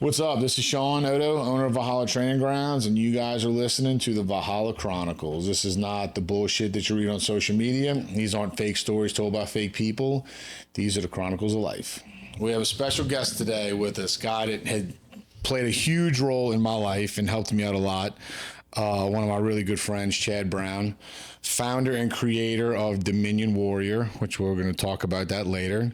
What's up? This is Sean Odo, owner of Valhalla Training Grounds, and you guys are listening to the Valhalla Chronicles. This is not the bullshit that you read on social media. These aren't fake stories told by fake people. These are the chronicles of life. We have a special guest today with us, guy that had played a huge role in my life and helped me out a lot. One of my really good friends, Chad Brown, founder and creator of Dominion Warrior, which we're going to talk about that later.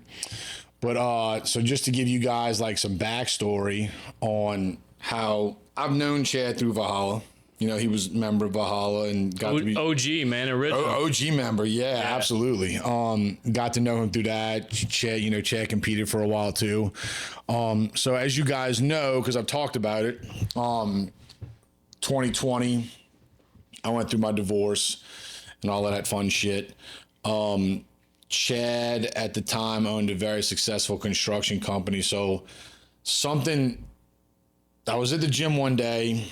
But so just to give you guys like some backstory on how I've known Chad through Valhalla. You know, he was a member of Valhalla and got to be OG, man, original. OG member. Yeah, absolutely. Got to know him through that. Chad competed for a while too. So as you guys know, because I've talked about it, 2020, I went through my divorce and all of that fun shit. Chad at the time owned a very successful construction company. So I was at the gym one day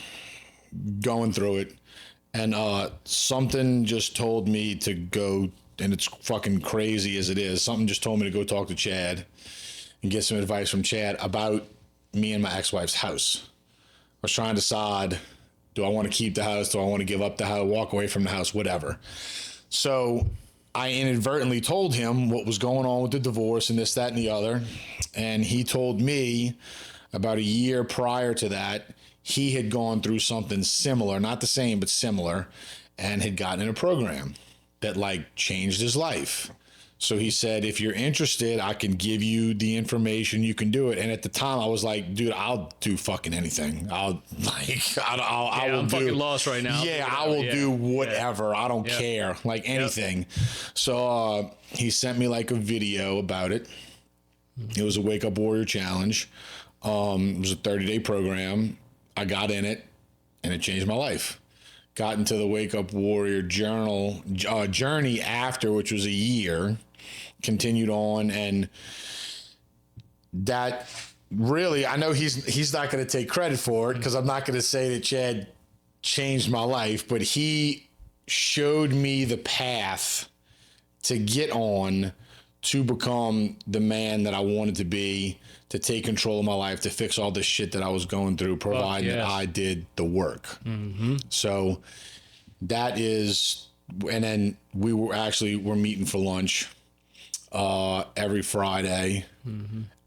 going through it, and something just told me to go, and it's fucking crazy as it is. Something just told me to go talk to Chad and get some advice from Chad about me and my ex-wife's house. I was trying to decide, do I want to keep the house? Do I want to give up the house, walk away from the house, whatever. So I inadvertently told him what was going on with the divorce and this, that, and the other. And he told me about a year prior to that, he had gone through something similar, not the same, but similar, and had gotten in a program that like changed his life. So he said, if you're interested, I can give you the information, you can do it. And at the time I was like, dude, I'll do fucking anything. I will I'm fucking lost right now. Yeah, I will do whatever. I don't care, like anything. So he sent me like a video about it. It was a Wake Up Warrior Challenge. It was a 30-day program. I got in it and it changed my life. Got into the Wake Up Warrior journey after, which was a year, continued on, and that really, I know he's not going to take credit for it because I'm not going to say that Chad changed my life, but he showed me the path to get on to become the man that I wanted to be, to take control of my life, to fix all this shit that I was going through, providing that I did the work. Mm-hmm. So that is, and then we're meeting for lunch every Friday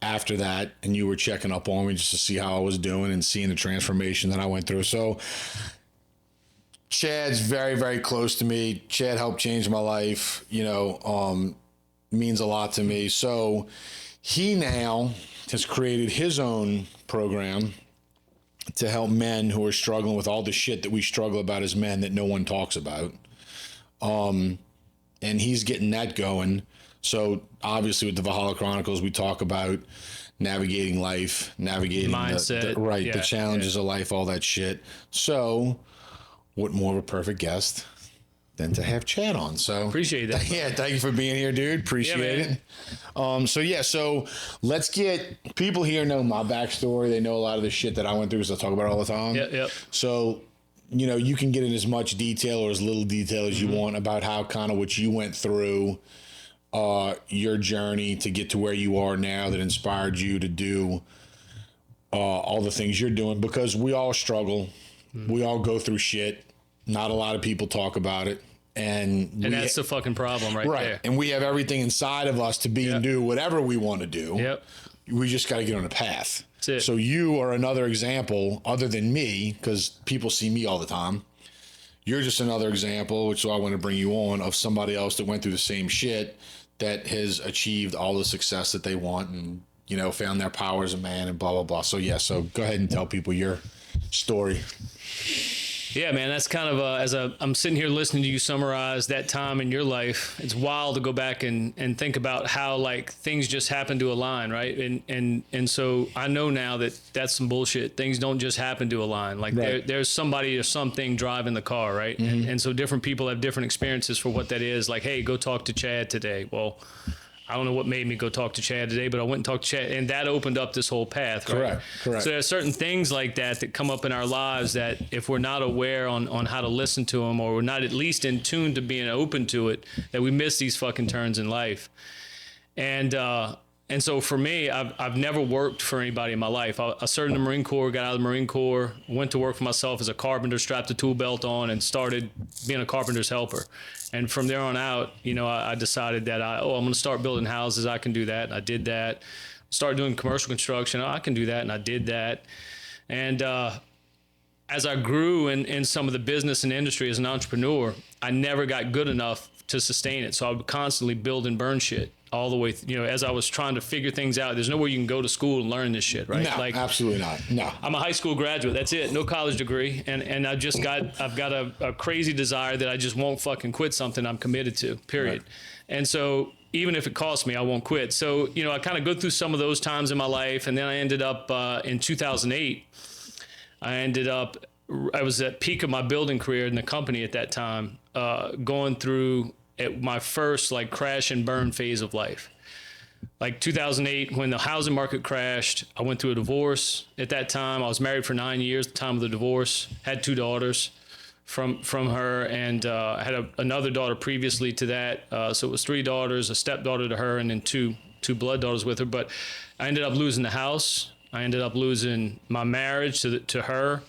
after that, and you were checking up on me just to see how I was doing and seeing the transformation that I went through. So Chad's very, very close to me. Chad helped change my life, means a lot to me. So he now has created his own program to help men who are struggling with all the shit that we struggle about as men that no one talks about. And he's getting that going. So obviously with the Valhalla Chronicles, we talk about navigating life, navigating mindset, the challenges of life, all that shit. So what more of a perfect guest than to have Chad on. So appreciate that. Yeah, thank you for being here, dude. Appreciate it. So let's get people here know my backstory. They know a lot of the shit that I went through because I talk about it all the time. Yep. So, you can get in as much detail or as little detail as you want about how kind of what you went through, your journey to get to where you are now that inspired you to do all the things you're doing, because we all struggle. We all go through shit. Not a lot of people talk about it. And that's the fucking problem right there. And we have everything inside of us to be and do whatever we want to do. Yep. We just got to get on a path. That's it. So you are another example other than me, because people see me all the time. You're just another example, which is why I want to bring you on, of somebody else that went through the same shit that has achieved all the success that they want and, found their power as a man and blah, blah, blah. So, so go ahead and tell people your story. Yeah, man, that's kind of I'm sitting here listening to you summarize that time in your life. It's wild to go back and think about how like things just happen to align, right? And so I know now that that's some bullshit. Things don't just happen to align. Like there's somebody or something driving the car, right? Mm-hmm. And so different people have different experiences for what that is. Like, hey, go talk to Chad today. Well, I don't know what made me go talk to Chad today, but I went and talked to Chad, and that opened up this whole path, right? Correct. So there are certain things like that come up in our lives that if we're not aware on how to listen to them, or we're not at least in tune to being open to it, that we miss these fucking turns in life. And And so for me, I've never worked for anybody in my life. I served in the Marine Corps, got out of the Marine Corps, went to work for myself as a carpenter, strapped a tool belt on, and started being a carpenter's helper. And from there on out, I decided that I'm going to start building houses. I can do that. And I did that. Started doing commercial construction. I can do that. And I did that. And as I grew in some of the business and industry as an entrepreneur, I never got good enough to sustain it. So I would constantly build and burn shit all the way, as I was trying to figure things out. There's nowhere you can go to school and learn this shit, right? No, absolutely not. No. I'm a high school graduate. That's it. No college degree. And I've got a crazy desire that I just won't fucking quit something I'm committed to, period. Right. And so even if it costs me, I won't quit. So, I kind of go through some of those times in my life. And then I ended up in 2008, I was at peak of my building career in the company at that time, going through my first like crash and burn phase of life. Like 2008, when the housing market crashed, I went through a divorce. At that time, I was married for 9 years at the time of the divorce, had 2 daughters from her, and I had another daughter previously to that. So it was 3 daughters, a stepdaughter to her, and then two blood daughters with her. But I ended up losing the house. I ended up losing my marriage to her.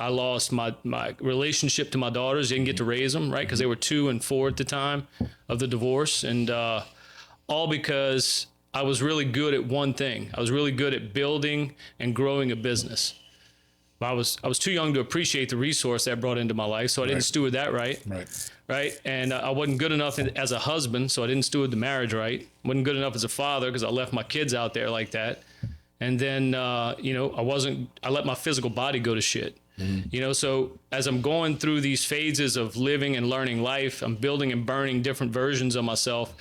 I lost my relationship to my daughters. Didn't get to raise them, right? Because they were 2 and 4 at the time of the divorce. And all because I was really good at one thing. I was really good at building and growing a business. But I was too young to appreciate the resource that brought into my life, so I didn't steward that right. Right? And I wasn't good enough as a husband, so I didn't steward the marriage right. Wasn't good enough as a father because I left my kids out there like that. And then, I let my physical body go to shit. Mm-hmm. So as I'm going through these phases of living and learning life, I'm building and burning different versions of myself,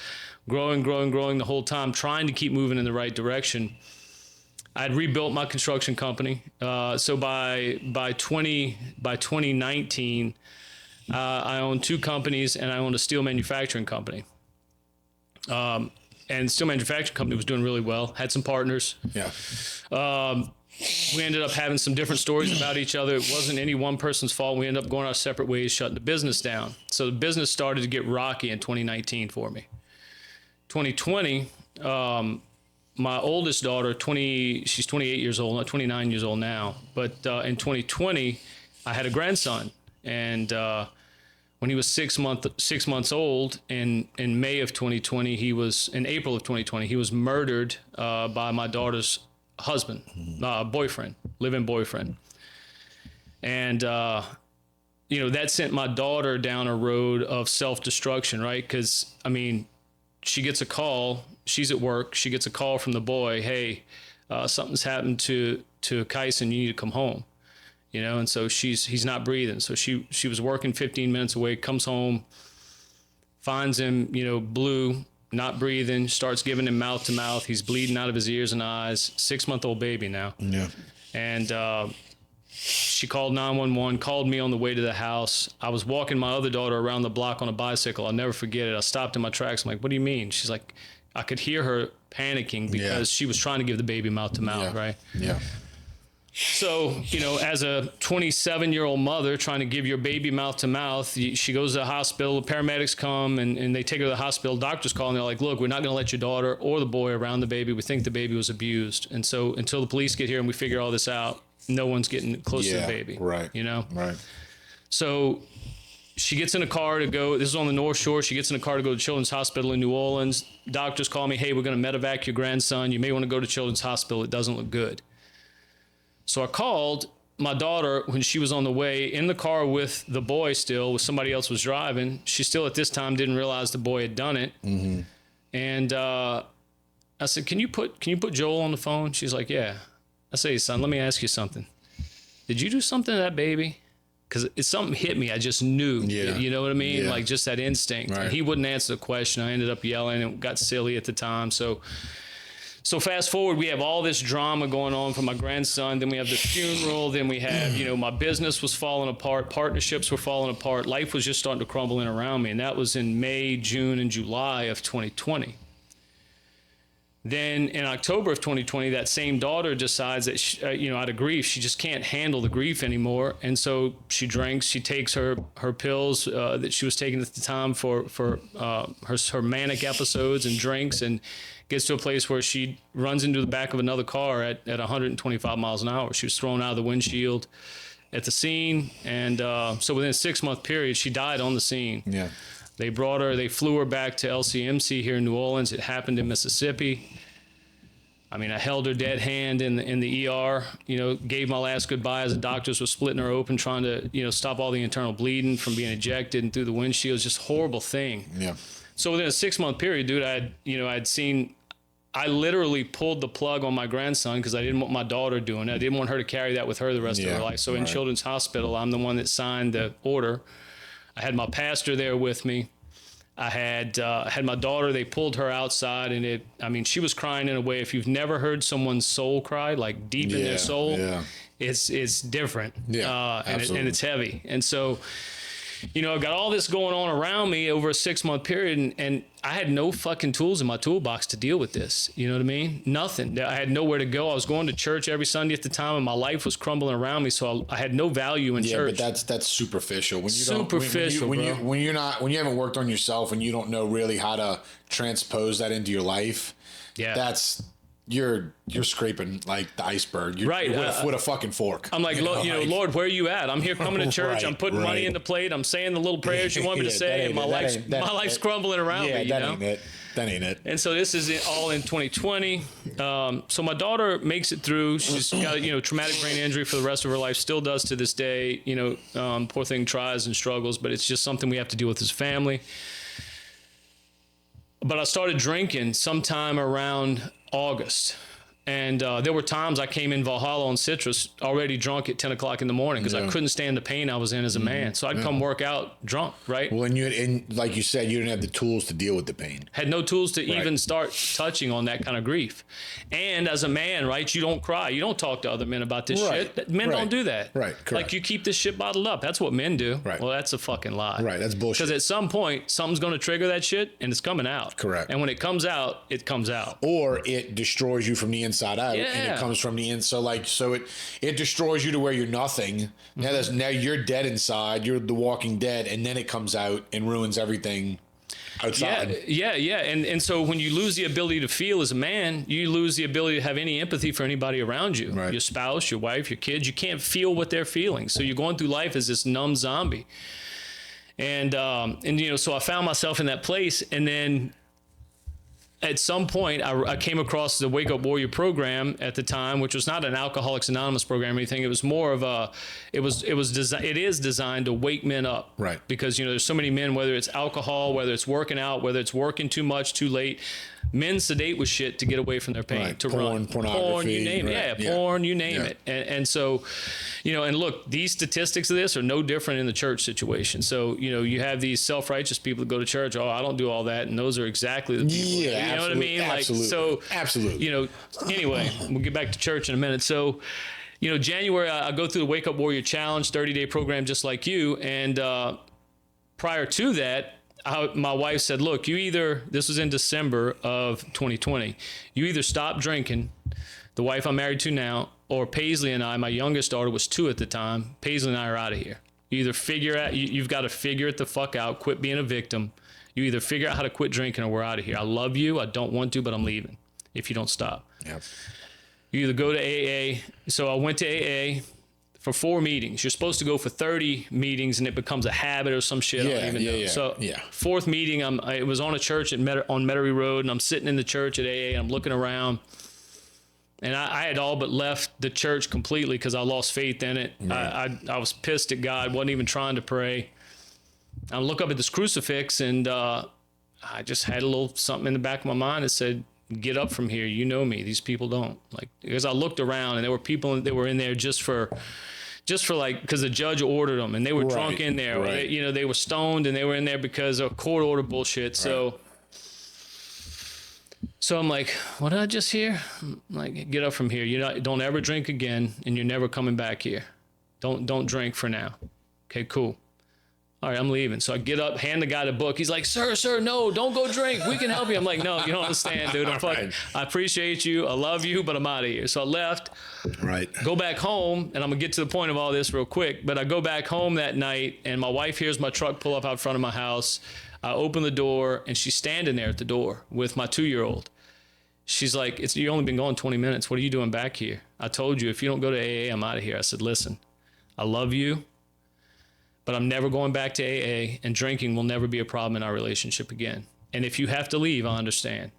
growing the whole time, trying to keep moving in the right direction. I'd rebuilt my construction company. So by 2019, I owned 2 companies and I owned a steel manufacturing company. And the steel manufacturing company was doing really well. Had some partners. Yeah. We ended up having some different stories about each other. It wasn't any one person's fault. We ended up going our separate ways, shutting the business down. So the business started to get rocky in 2019 for me. 2020, my oldest daughter, she's 28 years old, not 29 years old now. But in 2020, I had a grandson. And when he was 6 months old, in May of 2020, in April of 2020, he was murdered by my daughter's husband, boyfriend, live-in boyfriend. And, that sent my daughter down a road of self-destruction, right? Because, she gets a call, she's at work, she gets a call from the boy, hey, something's happened to Kyson, you need to come home. And so he's not breathing. So she was working 15 minutes away, comes home, finds him, blue, not breathing, starts giving him mouth to mouth. He's bleeding out of his ears and eyes, 6-month-old baby now. Yeah. And she called 911, called me on the way to the house. I was walking my other daughter around the block on a bicycle. I'll never forget it. I stopped in my tracks. I'm like, what do you mean? She's like, I could hear her panicking because she was trying to give the baby mouth to mouth, right? Yeah. So, as a 27-year-old mother trying to give your baby mouth to mouth, she goes to the hospital, the paramedics come and they take her to the hospital. Doctors call and they're like, look, we're not going to let your daughter or the boy around the baby. We think the baby was abused. And so until the police get here and we figure all this out, no one's getting close to the baby. Right. Right. So she gets in a car to go, this is on the North Shore. She gets in a car to go to Children's Hospital in New Orleans. Doctors call me, hey, we're going to medevac your grandson. You may want to go to Children's Hospital. It doesn't look good. So I called my daughter when she was on the way in the car with the boy still, with somebody else was driving. She still at this time didn't realize the boy had done it. Mm-hmm. And I said, can you put Joel on the phone? She's like, yeah. I say, son, let me ask you something. Did you do something to that baby? Because something hit me. I just knew. Yeah. You know what I mean? Yeah. Like just that instinct. Right. And he wouldn't answer the question. I ended up yelling and got silly at the time. So fast forward, we have all this drama going on for my grandson. Then we have the funeral. Then we have, my business was falling apart. Partnerships were falling apart. Life was just starting to crumble in around me. And that was in May, June, and July of 2020. Then in October of 2020, that same daughter decides that, out of grief, she just can't handle the grief anymore. And so she drinks, she takes her pills that she was taking at the time for her manic episodes, and drinks, and gets to a place where she runs into the back of another car at 125 miles an hour. She was thrown out of the windshield at the scene. And so within a 6-month period, she died on the scene. Yeah. They flew her back to LCMC here in New Orleans. It happened in Mississippi. I mean, I held her dead hand in the ER, gave my last goodbye as the doctors were splitting her open, trying to, stop all the internal bleeding from being ejected and through the windshield. It's just a horrible thing. Yeah. So within a 6-month period, dude, I literally pulled the plug on my grandson because I didn't want my daughter doing it. I didn't want her to carry that with her the rest of her life. So in Children's Hospital, I'm the one that signed the order. I had my pastor there with me. I had my daughter. They pulled her outside, and she was crying in a way. If you've never heard someone's soul cry, like deep in their soul, it's different. Yeah, and it's heavy. And so, I've got all this going on around me over a 6-month period, and I had no fucking tools in my toolbox to deal with this. You know what I mean? Nothing. I had nowhere to go. I was going to church every Sunday at the time, and my life was crumbling around me. So I had no value in church. Yeah, but that's superficial. When you superficial, when you haven't worked on yourself and you don't know really how to transpose that into your life. Yeah, you're scraping like the iceberg. You're with a fucking fork. I'm like, Lord, where are you at? I'm here coming to church. I'm putting money in the plate. I'm saying the little prayers you want me to say, and my life's crumbling around me. That ain't it. And so this is all in 2020. So my daughter makes it through. She's got traumatic brain injury for the rest of her life. Still does to this day. Poor thing tries and struggles, but it's just something we have to deal with as a family. But I started drinking sometime around August. And there were times I came in Valhalla on Citrus already drunk at 10 o'clock in the morning because I couldn't stand the pain I was in as a man. So I'd come work out drunk, right? Well, and like you said, you didn't have the tools to deal with the pain. Had no tools to even start touching on that kind of grief. And as a man, right, you don't cry. You don't talk to other men about this shit. Men don't do that. Right, correct. Like you keep this shit bottled up. That's what men do. Right. Well, that's a fucking lie. Right, that's bullshit. Because at some point, something's going to trigger that shit and it's coming out. Correct. And when it comes out, it comes out. Or it destroys you from the inside out. Yeah. And it comes from the inside. So it destroys you to where you're nothing. Now you're dead inside. You're the Walking Dead, and then it comes out and ruins everything outside. Yeah. And so when you lose the ability to feel as a man, you lose the ability to have any empathy for anybody around you. Right. Your spouse, your wife, your kids. You can't feel what they're feeling. So you're going through life as this numb zombie. And so I found myself in that place, and then at some point, I came across the Wake Up Warrior program at the time, which was not an Alcoholics Anonymous program or anything. It was more of it is designed to wake men up. Right. Because, there's so many men, whether it's alcohol, whether it's working out, whether it's working too much, too late, men sedate with shit to get away from their pain, right. to porn, pornography, you name it. Yeah, porn, you name it. And so, and look, these statistics of this are no different in the church situation. So, you have these self-righteous people that go to church. Oh, I don't do all that. And those are exactly the people. Yeah, you know what I mean? Absolutely. So, absolutely. Anyway, we'll get back to church in a minute. So, January, I go through the Wake Up Warrior Challenge, 30-day program just like you. And prior to that, my wife said, look, this was in December of 2020, you either stop drinking, the wife I'm married to now, or Paisley and I, my youngest daughter was 2 at the time, Paisley and I are out of here. You either figure out, you've got to figure it the fuck out, quit being a victim. You either figure out how to quit drinking or we're out of here. I love you, I don't want to, but I'm leaving if you don't stop. Yep. You either go to AA. So I went to AA for 4 meetings. You're supposed to go for 30 meetings and it becomes a habit or some shit. I don't even know. Yeah. So 4th meeting, it was on a church on Metairie Road, and I'm sitting in the church at AA and I'm looking around, and I had all but left the church completely because I lost faith in it. Right. I was pissed at God, wasn't even trying to pray. I look up at this crucifix, and I just had a little something in the back of my mind that said, get up from here. You know me. These people don't. Like, because I looked around and there were people that were in there just for like, because the judge ordered them and they were drunk in there. Right. They were stoned and they were in there because of court order bullshit. So I'm like, what did I just hear? I'm like, get up from here. Don't ever drink again, and you're never coming back here. Don't drink for now. Okay, cool. all right, I'm leaving. So I get up, hand the guy the book. He's like, sir, no, don't go drink. We can help you. I'm like, no, you don't understand, dude. I appreciate you. I love you, but I'm out of here. So I left. Right. Go back home, and I'm going to get to the point of all this real quick. But I go back home that night, and my wife hears my truck pull up out front of my house. I open the door, and she's standing there at the door with my 2-year-old. She's like, you only been going 20 minutes. What are you doing back here? I told you, if you don't go to AA, I'm out of here. I said, listen, I love you, but I'm never going back to AA, and drinking will never be a problem in our relationship again. And if you have to leave, I understand.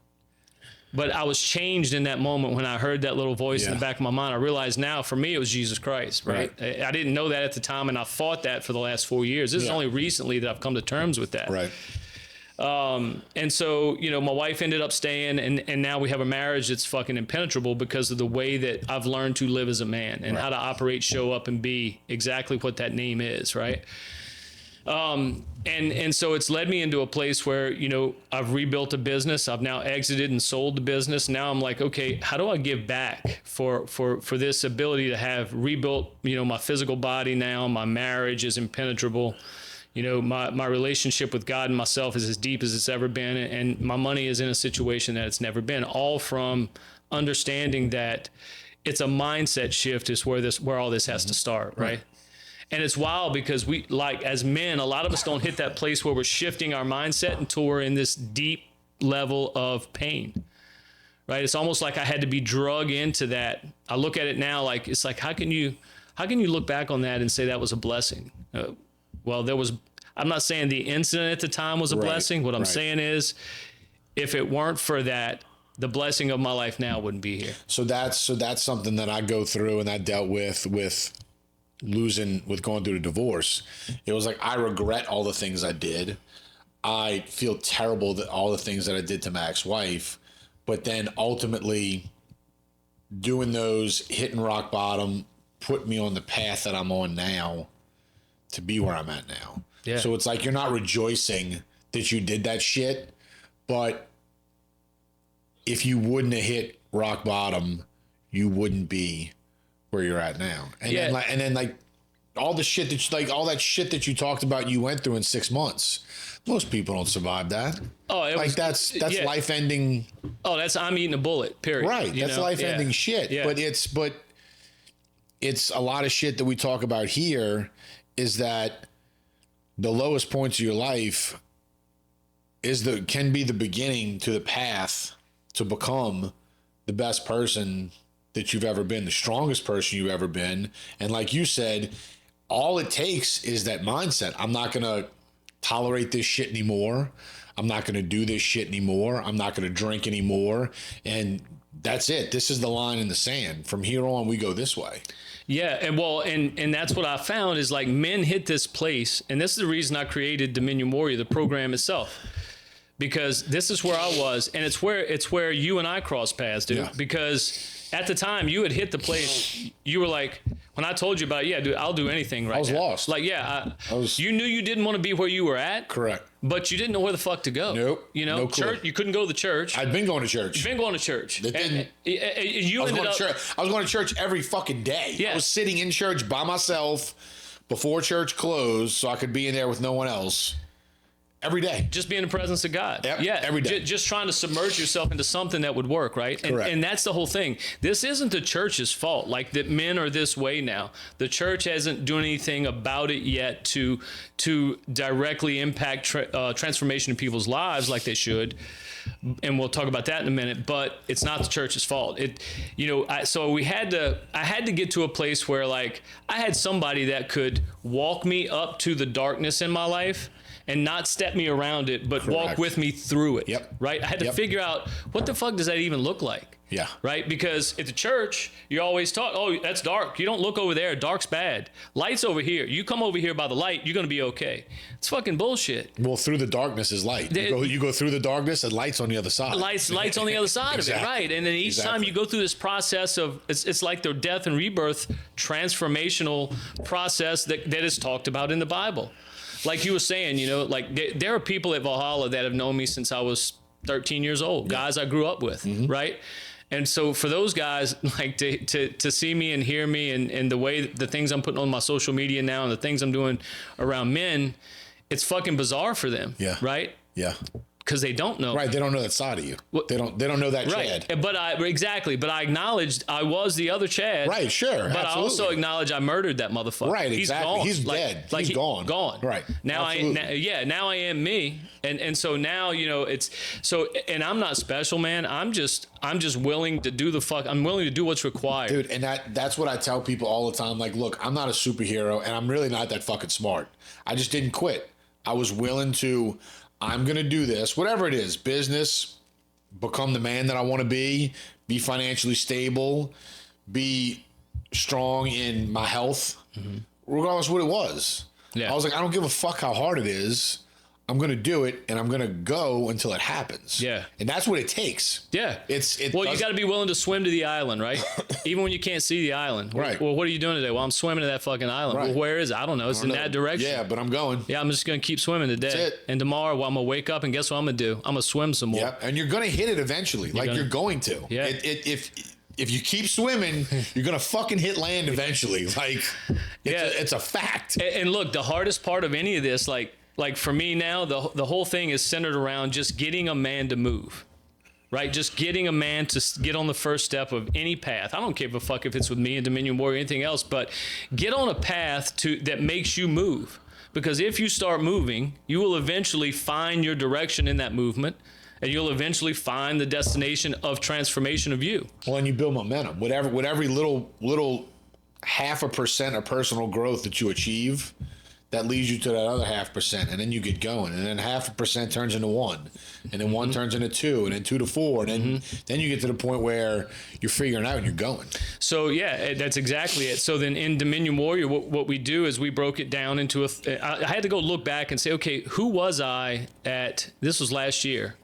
But I was changed in that moment when I heard that little voice in the back of my mind. I realized now, for me, it was Jesus Christ, right? I didn't know that at the time, and I fought that for the last 4 years. This is only recently that I've come to terms with that. Right. And so, my wife ended up staying, and now we have a marriage that's fucking impenetrable because of the way that I've learned to live as a man and how to operate, show up, and be exactly what that name is, right? And so it's led me into a place where, I've rebuilt a business. I've now exited and sold the business. Now I'm like, okay, how do I give back for this ability to have rebuilt, my physical body now? My marriage is impenetrable. My relationship with God and myself is as deep as it's ever been. And my money is in a situation that it's never been, all from understanding that it's a mindset shift is where all this has to start. Right. And it's wild because we, like, as men, a lot of us don't hit that place where we're shifting our mindset until we're in this deep level of pain. Right. It's almost like I had to be drug into that. I look at it now, like, it's like, how can you look back on that and say that was a blessing? I'm not saying the incident at the time was a blessing. What I'm saying is, if it weren't for that, the blessing of my life now wouldn't be here. So that's something that I go through and I dealt with going through a divorce. It was like, I regret all the things I did. I feel terrible that all the things that I did to my ex-wife, but then ultimately doing those, hitting rock bottom, put me on the path that I'm on now to be where I'm at now. Yeah. So it's like, you're not rejoicing that you did that shit, but if you wouldn't have hit rock bottom, you wouldn't be where you're at now. And then all the shit all that shit that you talked about you went through in 6 months. Most people don't survive that. That's life ending. Oh, I'm eating a bullet, period. Right. That's life ending shit. Yeah. But it's a lot of shit that we talk about here is that the lowest points of your life can be the beginning to the path to become the best person that you've ever been, the strongest person you've ever been. And like you said, all it takes is that mindset. I'm not going to tolerate this shit anymore. I'm not going to do this shit anymore. I'm not going to drink anymore. And that's it. This is the line in the sand. From here on, we go this way. Yeah, and that's what I found is, like, men hit this place, and this is the reason I created Dominion Warrior, the program itself, because this is where I was, and it's where you and I crossed paths, dude. Yeah. Because at the time you had hit the place, you were like, when I told you about, dude, I'll do anything right now. I was lost. Like, you knew you didn't want to be where you were at. Correct. But you didn't know where the fuck to go. Nope. No church. You couldn't go to the church. I'd been going to church. You've been going to church. I was going to church every fucking day. Yeah. I was sitting in church by myself before church closed so I could be in there with no one else. Every day. Just be in the presence of God. Yep, yeah. Every day. Just trying to submerge yourself into something that would work, right? Correct. And that's the whole thing. This isn't the church's fault. Like, that men are this way now. The church hasn't done anything about it yet to directly impact transformation in people's lives like they should. And we'll talk about that in a minute, but it's not the church's fault. So I had to get to a place where, like, I had somebody that could walk me up to the darkness in my life and not step me around it, but walk with me through it. Yep. Right? I had to figure out, what the fuck does that even look like? Yeah. Right? Because at the church, you always talk, oh, that's dark. You don't look over there. Dark's bad. Light's over here. You come over here by the light, you're going to be okay. It's fucking bullshit. Well, through the darkness is light. You go through the darkness and light's on the other side. Light's on the other side of it, right? And then each time you go through this process of, it's like the death and rebirth transformational process that is talked about in the Bible. Like you were saying, like there are people at Valhalla that have known me since I was 13 years old, guys I grew up with, right? And so for those guys, like to see me and hear me and the way the things I'm putting on my social media now and the things I'm doing around men, it's fucking bizarre for them. Yeah. Right. Yeah. Because they don't know. Right. They don't know that side of you. They don't know that Right. Chad. But I acknowledged I was the other Chad. Right. Sure. But absolutely. I also acknowledge I murdered that motherfucker. Right. Exactly. He's gone. He's dead. He's gone. Gone. Right. Now absolutely. now I am me. And so now, it's so, and I'm not special, man. I'm just willing to do I'm willing to do what's required. Dude, and that's what I tell people all the time. Like, look, I'm not a superhero and I'm really not that fucking smart. I just didn't quit. I was willing to, I'm going to do this, whatever it is, business, become the man that I want to be financially stable, be strong in my health, regardless of what it was. Yeah. I was like, I don't give a fuck how hard it is. I'm going to do it and I'm going to go until it happens. Yeah. And that's what it takes. Yeah. Well, you got to be willing to swim to the island, right? Even when you can't see the island. Right. Well, what are you doing today? Well, I'm swimming to that fucking island. Right. Well, where is it? I don't know. It's in that direction. Yeah, but I'm going. Yeah, I'm just going to keep swimming today. That's it. And tomorrow, I'm going to wake up and guess what I'm going to do? I'm going to swim some more. Yeah, and you're going to hit it eventually. You're going to. Yeah. If you keep swimming, you're going to fucking hit land eventually. It's a fact. And look, the hardest part of any of this, like for me now, the whole thing is centered around just getting a man to move, right? Just getting a man to get on the first step of any path. I don't give a fuck if it's with me and Dominion Warrior or anything else, but get on a path that makes you move. Because if you start moving, you will eventually find your direction in that movement, and you'll eventually find the destination of transformation of you. Well, and you build momentum. With every little 0.5% of personal growth that you achieve, that leads you to that other 0.5%, and then you get going, and then 0.5% turns into 1, and then 1 turns into 2, and then 2 to 4, and then you get to the point where you're figuring out and you're going. So yeah, that's exactly it. So then in Dominion Warrior, what we do is we broke it down into I had to go look back and say, okay, who was I this was last year.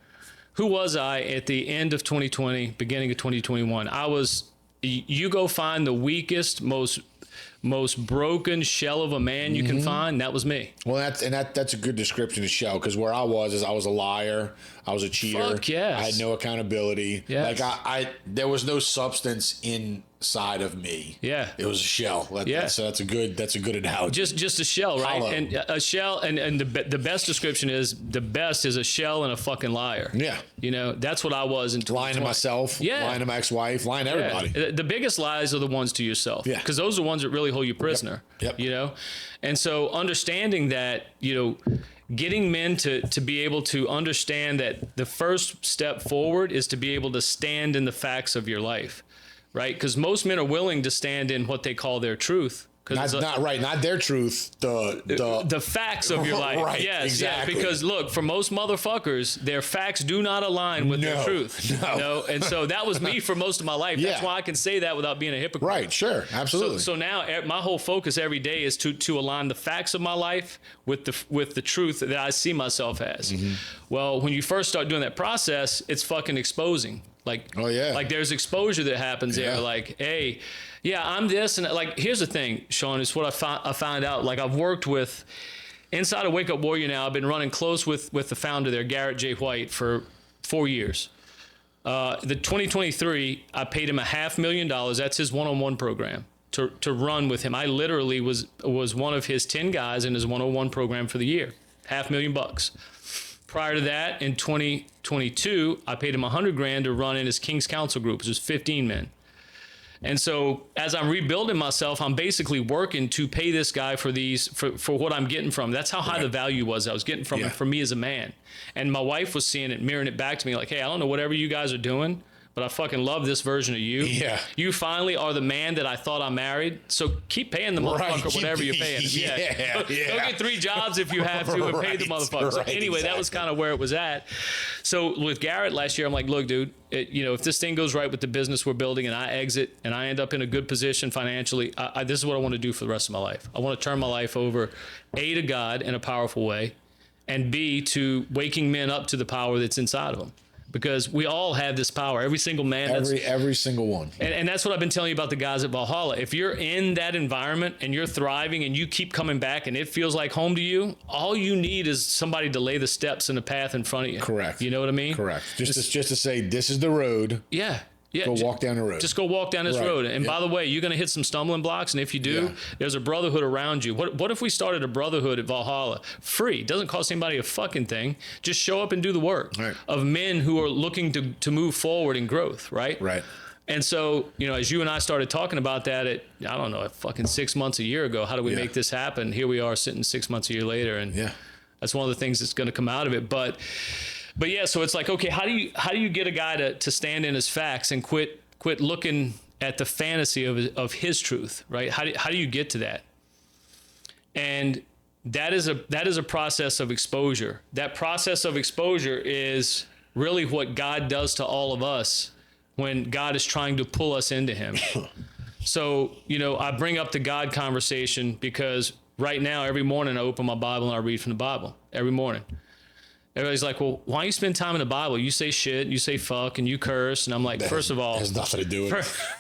Who was I at the end of 2020, beginning of 2021? You go find the weakest, most broken shell of a man you can find. That was me. Well, that's a good description to show, because where I was I was a liar, I was a cheater. Fuck yes. I had no accountability. Yes. Like there was no substance inside of me. Yeah. It was a shell. So that's a good analogy. Just a shell, right? Hollow. And a shell, and the best description is a shell and a fucking liar. Yeah. That's what I was in 2020. Lying to myself, lying to my ex-wife, lying to everybody. Yeah. The biggest lies are the ones to yourself. Yeah. Because those are the ones that really hold you prisoner. Yep. And so understanding that, getting men to be able to understand that the first step forward is to be able to stand in the facts of your life, right? Because most men are willing to stand in what they call their truth. Not their truth. The facts of your life. Right, Yes, exactly. Yeah, because look, for most motherfuckers, their facts do not align with their truth. No. And so that was me for most of my life. That's why I can say that without being a hypocrite. Right, sure, absolutely. So now my whole focus every day is to align the facts of my life with the truth that I see myself as. Well, when you first start doing that process, it's fucking exposing. Like there's exposure that happens there. Like, hey, yeah, I'm this, and like, here's the thing, Sean. It's what I found out. Like, I've worked with inside of Wake Up Warrior now. I've been running close with the founder there, Garrett J. White, for 4 years. The 2023, I paid him $500,000. That's his one-on-one program to run with him. I literally was one of his 10 guys in his one-on-one program for the year. $500,000. Prior to that, in 2022, I paid him $100,000 to run in his King's Council group, which was 15 men. And so as I'm rebuilding myself, I'm basically working to pay this guy for what I'm getting from him. That's how high the value was I was getting from him for me as a man. And my wife was seeing it, mirroring it back to me like, hey, I don't know whatever you guys are doing, but I fucking love this version of you. Yeah. You finally are the man that I thought I married. So keep paying the motherfucker whatever you're paying. Go get 3 jobs if you have to and pay the motherfucker. So anyway, that was kind of where it was at. So with Garrett last year, I'm like, look, dude, if this thing goes right with the business we're building and I exit and I end up in a good position financially, this is what I want to do for the rest of my life. I want to turn my life over, A, to God in a powerful way, and B, to waking men up to the power that's inside of them. Because we all have this power. Every single man. Every single one. And that's what I've been telling you about the guys at Valhalla. If you're in that environment and you're thriving and you keep coming back and it feels like home to you, all you need is somebody to lay the steps in the path in front of you. Correct. You know what I mean? Correct. Just to say, this is the road. Yeah. Yeah, Go walk down the road. Just go walk down this Right. road. And Yep. by the way, you're going to hit some stumbling blocks. And if you do, Yeah. there's a brotherhood around you. What if we started a brotherhood at Valhalla? Free. Doesn't cost anybody a fucking thing. Just show up and do the work Right. of men who are looking to move forward in growth, right? Right. And so, as you and I started talking about that at, I don't know, fucking 6 months, a year ago, how do we Yeah. make this happen? Here we are sitting 6 months, a year later. And Yeah. that's one of the things that's going to come out of it. But yeah, so it's like, okay, how do you get a guy to stand in his facts and quit looking at the fantasy of his truth, right? How do you get to that? And that is a process of exposure. That process of exposure is really what God does to all of us when God is trying to pull us into him. So, I bring up the God conversation because right now, every morning I open my Bible and I read from the Bible every morning. Everybody's like, well, why don't you spend time in the Bible? You say shit, you say fuck, and you curse. And I'm like, first of all, has nothing to do with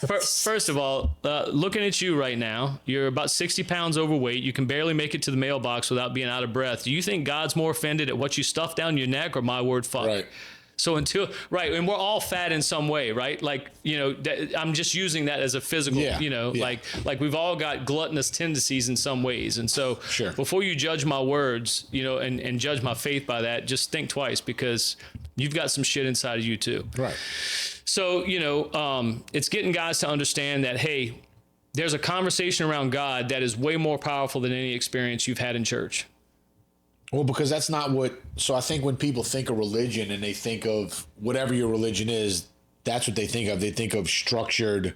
it. first of all, looking at you right now, you're about 60 pounds overweight. You can barely make it to the mailbox without being out of breath. Do you think God's more offended at what you stuff down your neck or my word fuck? Right. So and we're all fat in some way, right? Like, I'm just using that as a physical, like we've all got gluttonous tendencies in some ways. And so Sure. before you judge my words, and judge my faith by that, just think twice because you've got some shit inside of you too. Right. So, it's getting guys to understand that, hey, there's a conversation around God that is way more powerful than any experience you've had in church. Well, because that's not so I think when people think of religion and they think of whatever your religion is, that's what they think of. They think of structured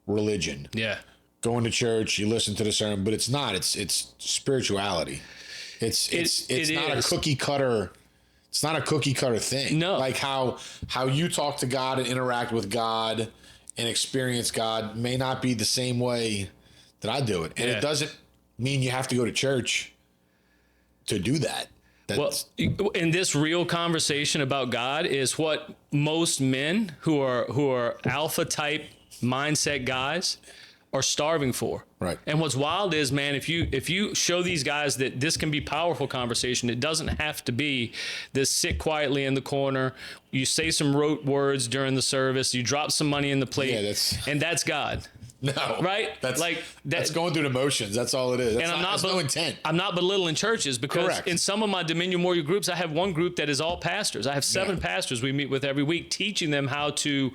religion. Yeah. Going to church, you listen to the sermon, but it's not. It's spirituality. It's not a cookie cutter. It's not a cookie cutter thing. No. Like how you talk to God and interact with God and experience God may not be the same way that I do it. And it doesn't mean you have to go to church to do that. That's, in this real conversation about God is what most men who are alpha type mindset guys are starving for. Right. And what's wild is, man, if you show these guys that this can be powerful conversation, it doesn't have to be this sit quietly in the corner. You say some rote words during the service. You drop some money in the plate. And that's God. no, Right? That's going through the motions. That's all it is. That's And there's no intent. I'm not belittling churches because Correct. in some of my Dominion Warrior groups, I have one group that is all pastors. I have 7 pastors we meet with every week, teaching them how to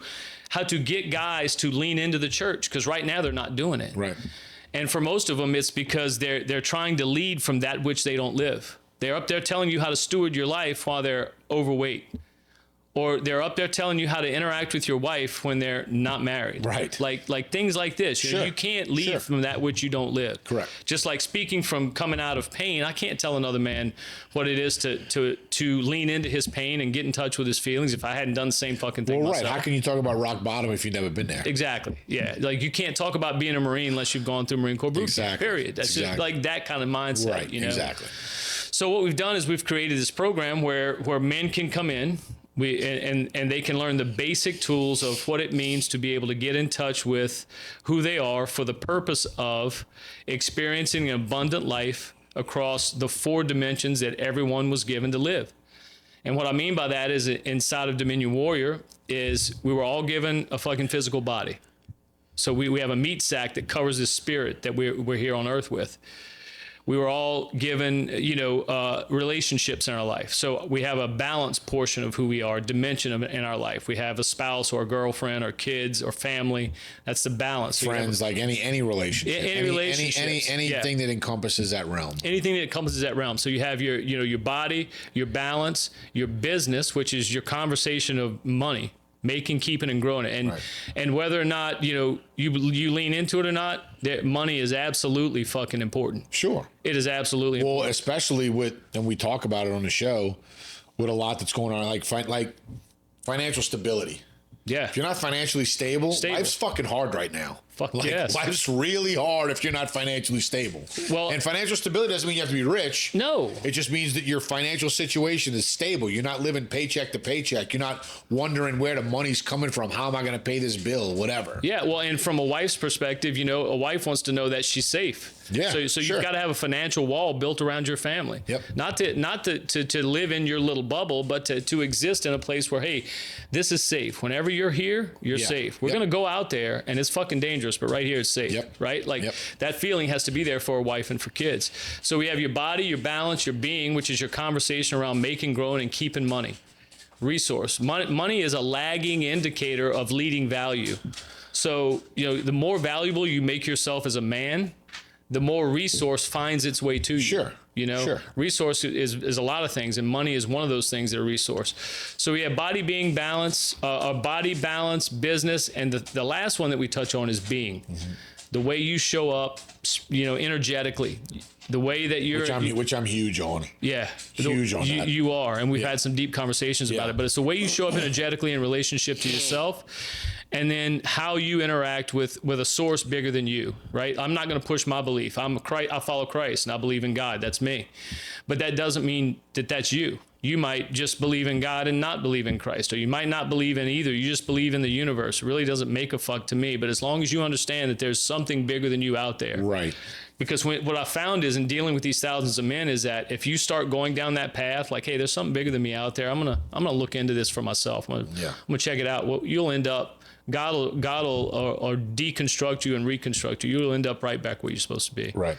get guys to lean into the church because right now they're not doing it. Right. And for most of them, it's because they're trying to lead from that which they don't live. They're up there telling you how to steward your life while they're overweight. Or they're up there telling you how to interact with your wife when they're not married. Right. Like things like this. You know, Sure. you can't lead Sure. from that which you don't live. Correct. Just like speaking from coming out of pain, I can't tell another man what it is to lean into his pain and get in touch with his feelings if I hadn't done the same fucking thing Well, right. myself. How can you talk about rock bottom if you've never been there? Exactly. Yeah. Like you can't talk about being a Marine unless you've gone through Marine Corps boot camp, Exactly. period. That's just Exactly. like that kind of mindset. Right. You know? Exactly. So what we've done is we've created this program where men can come in, and they can learn the basic tools of what it means to be able to get in touch with who they are for the purpose of experiencing an abundant life across the 4 dimensions that everyone was given to live. And what I mean by that is inside of Dominion Warrior is we were all given a fucking physical body. So we have a meat sack that covers this spirit that we're here on earth with. We were all given, relationships in our life. So we have a balanced portion of who we are, dimension in our life. We have a spouse or a girlfriend or kids or family. That's the balance. So Friends, like any relationship. Any relationships, anything that encompasses that realm. anything that encompasses that realm. So you have your body, your balance, your business, which is your conversation of money, making, keeping, and growing it. And whether or not, you lean into it or not, money is absolutely fucking important. Sure. It is absolutely important. Well, especially and we talk about it on the show, with a lot that's going on, like financial stability. Yeah. If you're not financially stable, life's fucking hard right now. Fuck yes. Life's really hard if you're not financially stable. Well, and financial stability doesn't mean you have to be rich. No. It just means that your financial situation is stable. You're not living paycheck to paycheck. You're not wondering where the money's coming from. How am I going to pay this bill? Whatever. Yeah. Well, and from a wife's perspective, a wife wants to know that she's safe. Yeah, So sure. you've got to have a financial wall built around your family. Yep. Not to live in your little bubble, but to exist in a place where, hey, this is safe. Whenever you're here, you're Yeah. safe. We're Yep. going to go out there and it's fucking dangerous, but right here it's safe. Yep. Right? Like Yep. that feeling has to be there for a wife and for kids. So we have your body, your balance, your being, which is your conversation around making, growing, and keeping money. Resource. Money is a lagging indicator of leading value. So, the more valuable you make yourself as a man, the more resource finds its way to you. Sure. Sure. Resource is a lot of things, and money is one of those things that are resource. So we have body, being, balance, body, balance, business, and the last one that we touch on is being. Mm-hmm. The way you show up, energetically. The way that you're, which I'm huge on. Yeah, Huge on that. You are, and we've had some deep conversations about it. But it's the way you show up energetically in relationship to yourself, and then how you interact with a source bigger than you. Right? I'm not going to push my belief. I follow Christ, and I believe in God. That's me. But that doesn't mean that that's you. You might just believe in God and not believe in Christ, or you might not believe in either. You just believe in the universe. It really doesn't make a fuck to me. But as long as you understand that there's something bigger than you out there, Right. Because what I found is in dealing with these thousands of men is that if you start going down that path, like, hey, there's something bigger than me out there. I'm gonna look into this for myself. I'm gonna check it out. Well, you'll end up. God will or deconstruct you and reconstruct you. You'll end up right back where you're supposed to be. Right.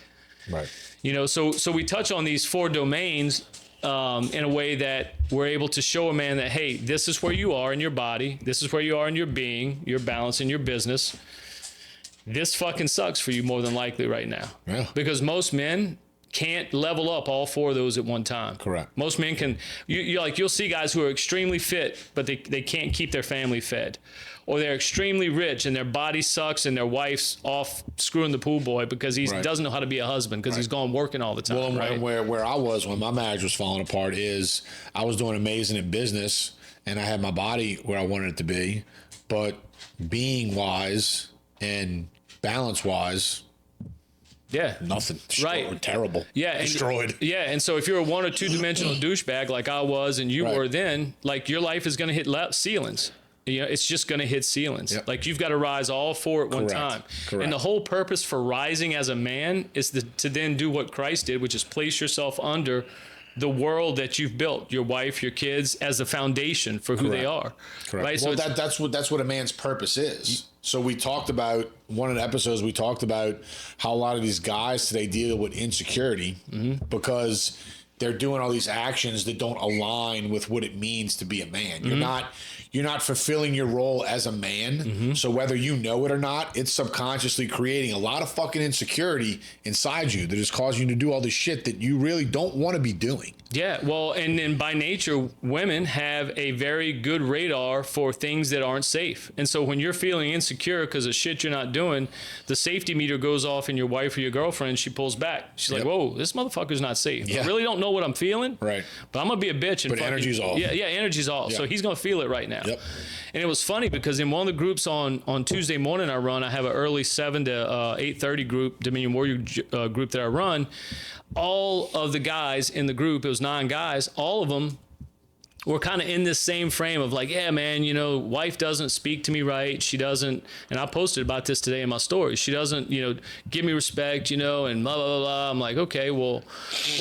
So we touch on these 4 domains in a way that we're able to show a man that, hey, this is where you are in your body. This is where you are in your being, your balance, and your business. This fucking sucks for you more than likely right now. Yeah. Because most men can't level up all 4 of those at one time. Correct. Most men can, you'll see guys who are extremely fit, but they can't keep their family fed. Or they're extremely rich and their body sucks and their wife's off screwing the pool boy because he doesn't know how to be a husband because he's gone working all the time. Well, right? where I was when my marriage was falling apart is I was doing amazing in business and I had my body where I wanted it to be, but being wise and balance wise, nothing. Right. Terrible. Yeah. Destroyed. And so if you're a 1 or 2 dimensional douchebag like I was and you were then, like your life is going to hit ceilings. It's just going to hit ceilings. Yep. Like you've got to rise all 4 at one Correct. time. Correct. And the whole purpose for rising as a man is to then do what Christ did, which is place yourself under the world that you've built, your wife, your kids, as the foundation for who they are. Correct. Right. Well, that's what a man's purpose is. So we talked about one of the episodes. We talked about how a lot of these guys today deal with insecurity because they're doing all these actions that don't align with what it means to be a man. You're not fulfilling your role as a man. So whether you know it or not, it's subconsciously creating a lot of fucking insecurity inside you that is causing you to do all this shit that you really don't want to be doing. Yeah, well, and then by nature, women have a very good radar for things that aren't safe. And so when you're feeling insecure because of shit you're not doing, the safety meter goes off in your wife or your girlfriend. She pulls back. She's like, whoa, this motherfucker's not safe. I really don't know what I'm feeling. Right. But I'm going to be a bitch. And energy's off. Yeah, energy's off. Yeah. So he's going to feel it right now. Yep. And it was funny because in one of the groups on Tuesday morning I run, I have an early 7 to 8:30 group, Dominion Warrior group that I run. All of the guys in the group, it was 9 guys, all of them were kind of in this same frame of like, yeah, man, wife doesn't speak to me right. She doesn't, and I posted about this today in my story. She doesn't, give me respect, and blah, blah, blah, blah. I'm like, okay, well,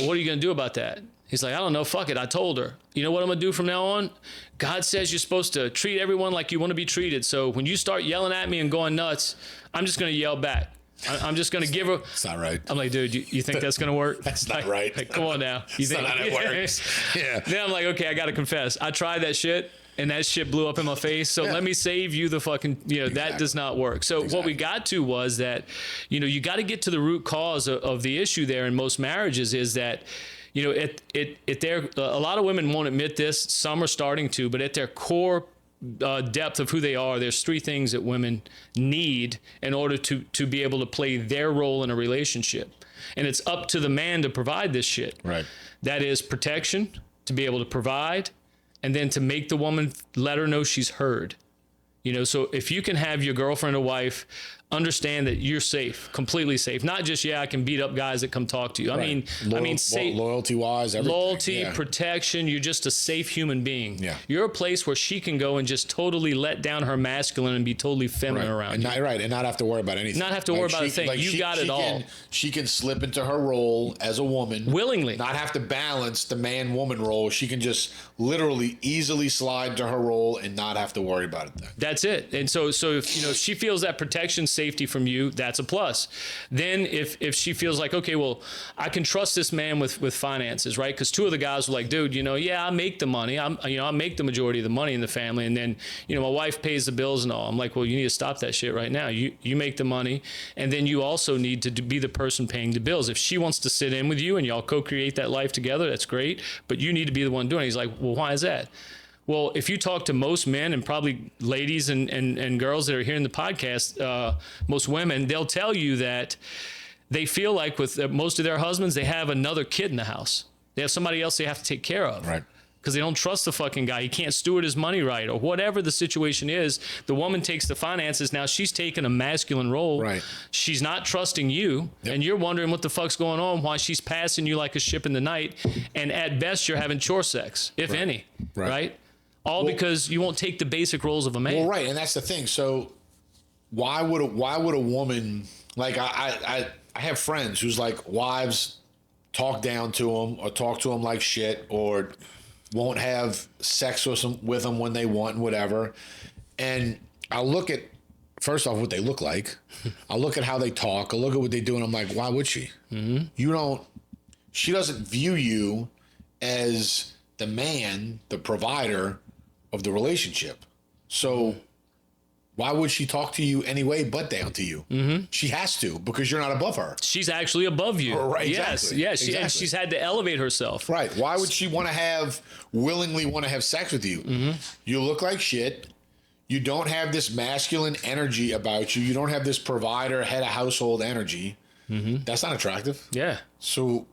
what are you going to do about that? He's like, I don't know, fuck it. I told her. You know what I'm going to do from now on? God says you're supposed to treat everyone like you want to be treated. So when you start yelling at me and going nuts, I'm just going to yell back. I'm just going to give her. It's not right. I'm like, dude, you think that's going to work? That's not right. Like, come on now. You think not how it works. Yeah. Then I'm like, okay, I got to confess. I tried that shit and that shit blew up in my face. So let me save you the fucking, that does not work. So what we got to was that, you got to get to the root cause of the issue there in most marriages is that, a lot of women won't admit this. Some are starting to, but at their core depth of who they are, there's 3 things that women need in order to be able to play their role in a relationship. And it's up to the man to provide this shit. Right. That is protection, to be able to provide, and then to make the woman let her know she's heard. So if you can have your girlfriend or wife understand that you're safe, completely safe. Not just, I can beat up guys that come talk to you. I mean, safe, loyalty wise, everything. loyalty, protection. You're just a safe human being. Yeah. You're a place where she can go and just totally let down her masculine and be totally feminine around and you. And not have to worry about anything. Not have to worry about a thing. You got it all. She can slip into her role as a woman willingly. Not have to balance the man-woman role. She can just literally easily slide to her role and not have to worry about it then. That's it. And so if she feels that protection, safety from you, that's a plus. Then if she feels like, okay, well, I can trust this man with finances, right? Because two of the guys were like, dude, I make the money. I make the majority of the money in the family, and then my wife pays the bills and all. I'm like, well, you need to stop that shit right now. You make the money, and then you also need to be the person paying the bills. If she wants to sit in with you and y'all co-create that life together, that's great. But you need to be the one doing it. He's like, well, why is that? Well, if you talk to most men and probably ladies and girls that are hearing the podcast, most women, they'll tell you that they feel like with most of their husbands, they have another kid in the house. They have somebody else they have to take care of. Right. Because they don't trust the fucking guy. He can't steward his money right, or whatever the situation is. The woman takes the finances. Now she's taking a masculine role. Right. She's not trusting you, and you're wondering what the fuck's going on, why she's passing you like a ship in the night, and at best you're having chore sex, if any. Right? All because you won't take the basic roles of a man. Well, right, and that's the thing. So why would a woman, like I have friends whose like wives talk down to them or talk to them like shit or won't have sex with them when they want and whatever. And I look at, first off, what they look like. I look at how they talk. I look at what they do, and I'm like, why would she? Mm-hmm. She doesn't view you as the man, the provider of the relationship. So why would she talk to you anyway but down to you? Mm-hmm. She has to, because you're not above her. She's actually above you. Right, yes, exactly. yes. Exactly. And she's had to elevate herself. Right. Why would she willingly want to have sex with you? Mm-hmm. You look like shit. You don't have this masculine energy about you. You don't have this provider, head of household energy. Mm-hmm. That's not attractive. Yeah. So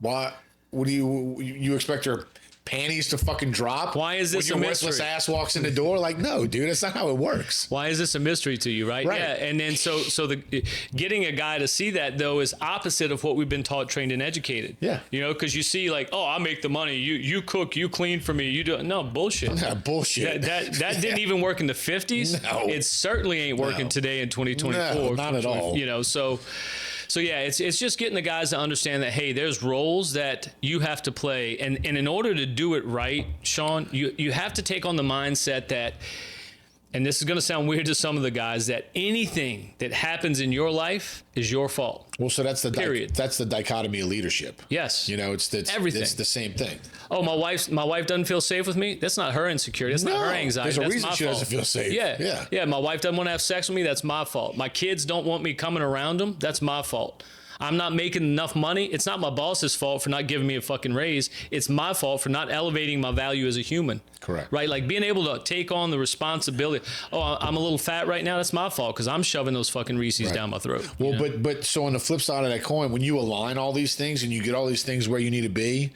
what do you expect her panties to fucking drop? Why is this when your a mystery? worthless ass walks in the door? Like, no, dude, that's not how it works. Why is this a mystery to you, right? Right. Yeah, and then so the getting a guy to see that though is opposite of what we've been taught, trained, and educated. Yeah. Because you see like, oh, I make the money, you cook, you clean for me, you do no bullshit. Yeah, bullshit. That didn't even work in the 50s. No. It certainly ain't working today in 2024. No, not at all. So yeah, it's just getting the guys to understand that, hey, there's roles that you have to play. And in order to do it right, Sean, you have to take on the mindset that, and this is going to sound weird to some of the guys, that anything that happens in your life is your fault. Well, so that's the Period. That's the dichotomy of leadership. Yes. It's everything. It's the same thing. Oh, my wife doesn't feel safe with me. That's not her insecurity. That's not her anxiety. There's a That's reason my she fault. doesn't feel safe. Yeah. My wife doesn't want to have sex with me. That's my fault. My kids don't want me coming around them. That's my fault. I'm not making enough money. It's not my boss's fault for not giving me a fucking raise. It's my fault for not elevating my value as a human. Correct. Right? Like being able to take on the responsibility. Oh, I'm a little fat right now. That's my fault because I'm shoving those fucking Reese's down my throat. Well, but so on the flip side of that coin, when you align all these things and you get all these things where you need to be,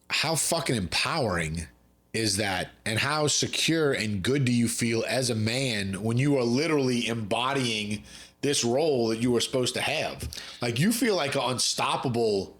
how fucking empowering is that? And how secure and good do you feel as a man when you are literally embodying this role that you were supposed to have? Like, you feel like an unstoppable,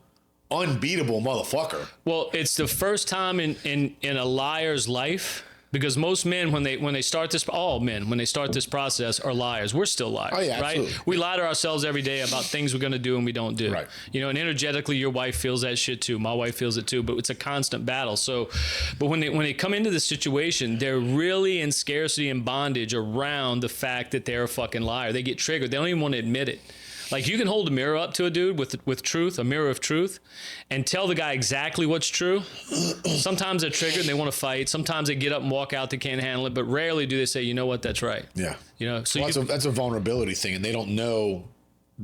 unbeatable motherfucker. Well, it's the first time in a liar's life, because most men, when they start this, all men, when they start this process, are liars. We're still liars, Oh, yeah, right? absolutely. We lie to ourselves every day about things we're going to do and we don't do. Right. And energetically, your wife feels that shit too. My wife feels it too, but it's a constant battle. So, but when they come into this situation, they're really in scarcity and bondage around the fact that they're a fucking liar. They get triggered. They don't even want to admit it. Like, you can hold a mirror up to a dude with truth, a mirror of truth, and tell the guy exactly what's true. Sometimes they're triggered and they want to fight. Sometimes they get up and walk out. They can't handle it. But rarely do they say, you know what, that's right. Yeah. So Well, that's a vulnerability thing, and they don't know,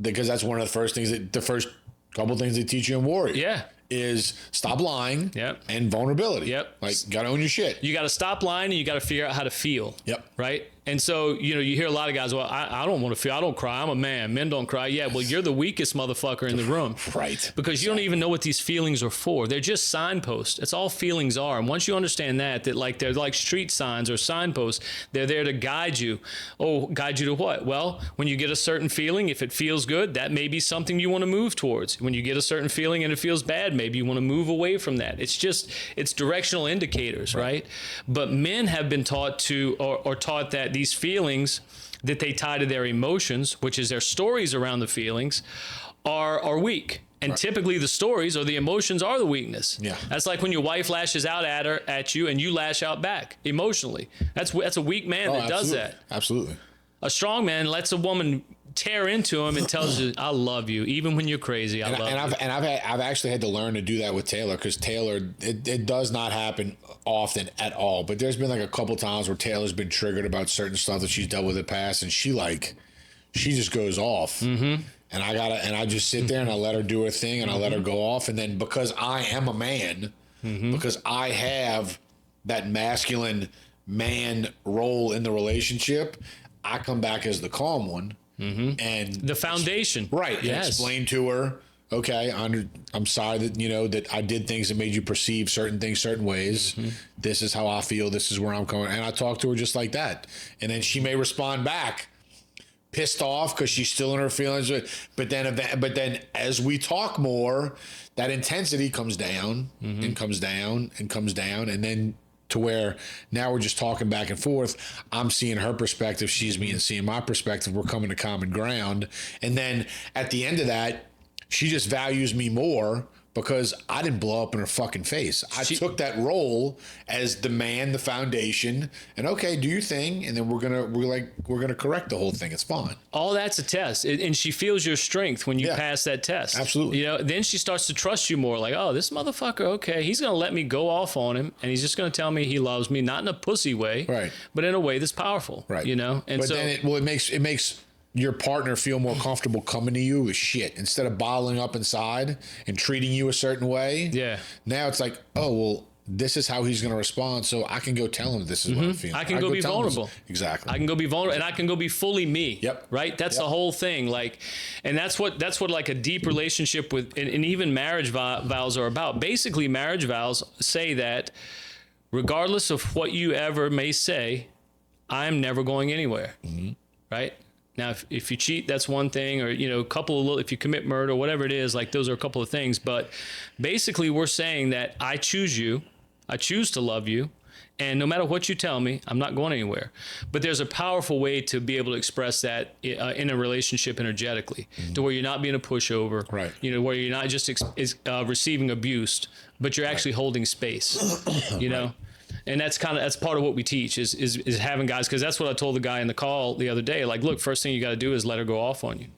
because that's one of the first couple things they teach you in Warrior. Yeah. is stop lying. Yep. And vulnerability. Yep. Like, gotta own your shit. You got to stop lying and you got to figure out how to feel. Yep. Right. And so, you hear a lot of guys, well, I don't want to feel. I don't cry. I'm a man. Men don't cry. Yeah. Well, you're the weakest motherfucker in the room. Right. Because you don't even know what these feelings are for. They're just signposts. That's all feelings are. And once you understand that like they're like street signs or signposts, they're there to guide you. Oh, guide you to what? Well, when you get a certain feeling, if it feels good, that may be something you want to move towards. When you get a certain feeling and it feels bad, maybe you want to move away from that. It's directional indicators, right? But men have been taught to, or taught that these feelings that they tie to their emotions, which is their stories around the feelings, are weak. And typically the stories or the emotions are the weakness. Yeah. That's like when your wife lashes out at you and you lash out back emotionally. That's a weak man that does that. Absolutely. A strong man lets a woman tear into him and tells you, "I love you, even when you're crazy. I love you." I've actually had to learn to do that with Taylor, because Taylor, it does not happen often at all. But there's been like a couple times where Taylor's been triggered about certain stuff that she's dealt with in the past, and she just goes off. Mm-hmm. And I just sit there and I let her do her thing, and I let her go off. And then because I am a man, because I have that masculine man role in the relationship, I come back as the calm one. And the foundation. Right. Yes. And explain to her, okay, I'm sorry that, that I did things that made you perceive certain things certain ways. This is how I feel. This is where I'm coming. And I talk to her just like that. And then she may respond back pissed off because she's still in her feelings. But then as we talk more, that intensity comes down and comes down and comes down. And then to where now we're just talking back and forth. I'm seeing her perspective. She's seeing my perspective. We're coming to common ground. And then at the end of that, she just values me more because I didn't blow up in her fucking face. I took that role as the man, the foundation, and okay, do your thing, and then we're gonna correct the whole thing. It's fine. All that's a test, and she feels your strength when you pass that test. Absolutely. Then she starts to trust you more. Like, oh, this motherfucker, okay, he's gonna let me go off on him, and he's just gonna tell me he loves me, not in a pussy way, right, but in a way that's powerful, right? And but so then it makes your partner feel more comfortable coming to you with shit instead of bottling up inside and treating you a certain way. Yeah. Now it's like, oh, well, this is how he's going to respond. So I can go tell him this is what I'm feeling. I can go be vulnerable. Exactly. I can go be vulnerable, and I can go be fully me. Yep. Right. That's the whole thing. Like, and that's what like a deep relationship with, and even marriage vows are about. Basically, marriage vows say that regardless of what you ever may say, I'm never going anywhere. Right. Now, if you cheat, that's one thing, or, if you commit murder, whatever it is, like those are a couple of things. But basically, we're saying that I choose you, I choose to love you, and no matter what you tell me, I'm not going anywhere. But there's a powerful way to be able to express that in a relationship energetically, to where you're not being a pushover, right? Where you're not just receiving abuse, but you're actually holding space, know. And that's part of what we teach is having guys, because that's what I told the guy in the call the other day. Like, look, first thing you got to do is let her go off on you.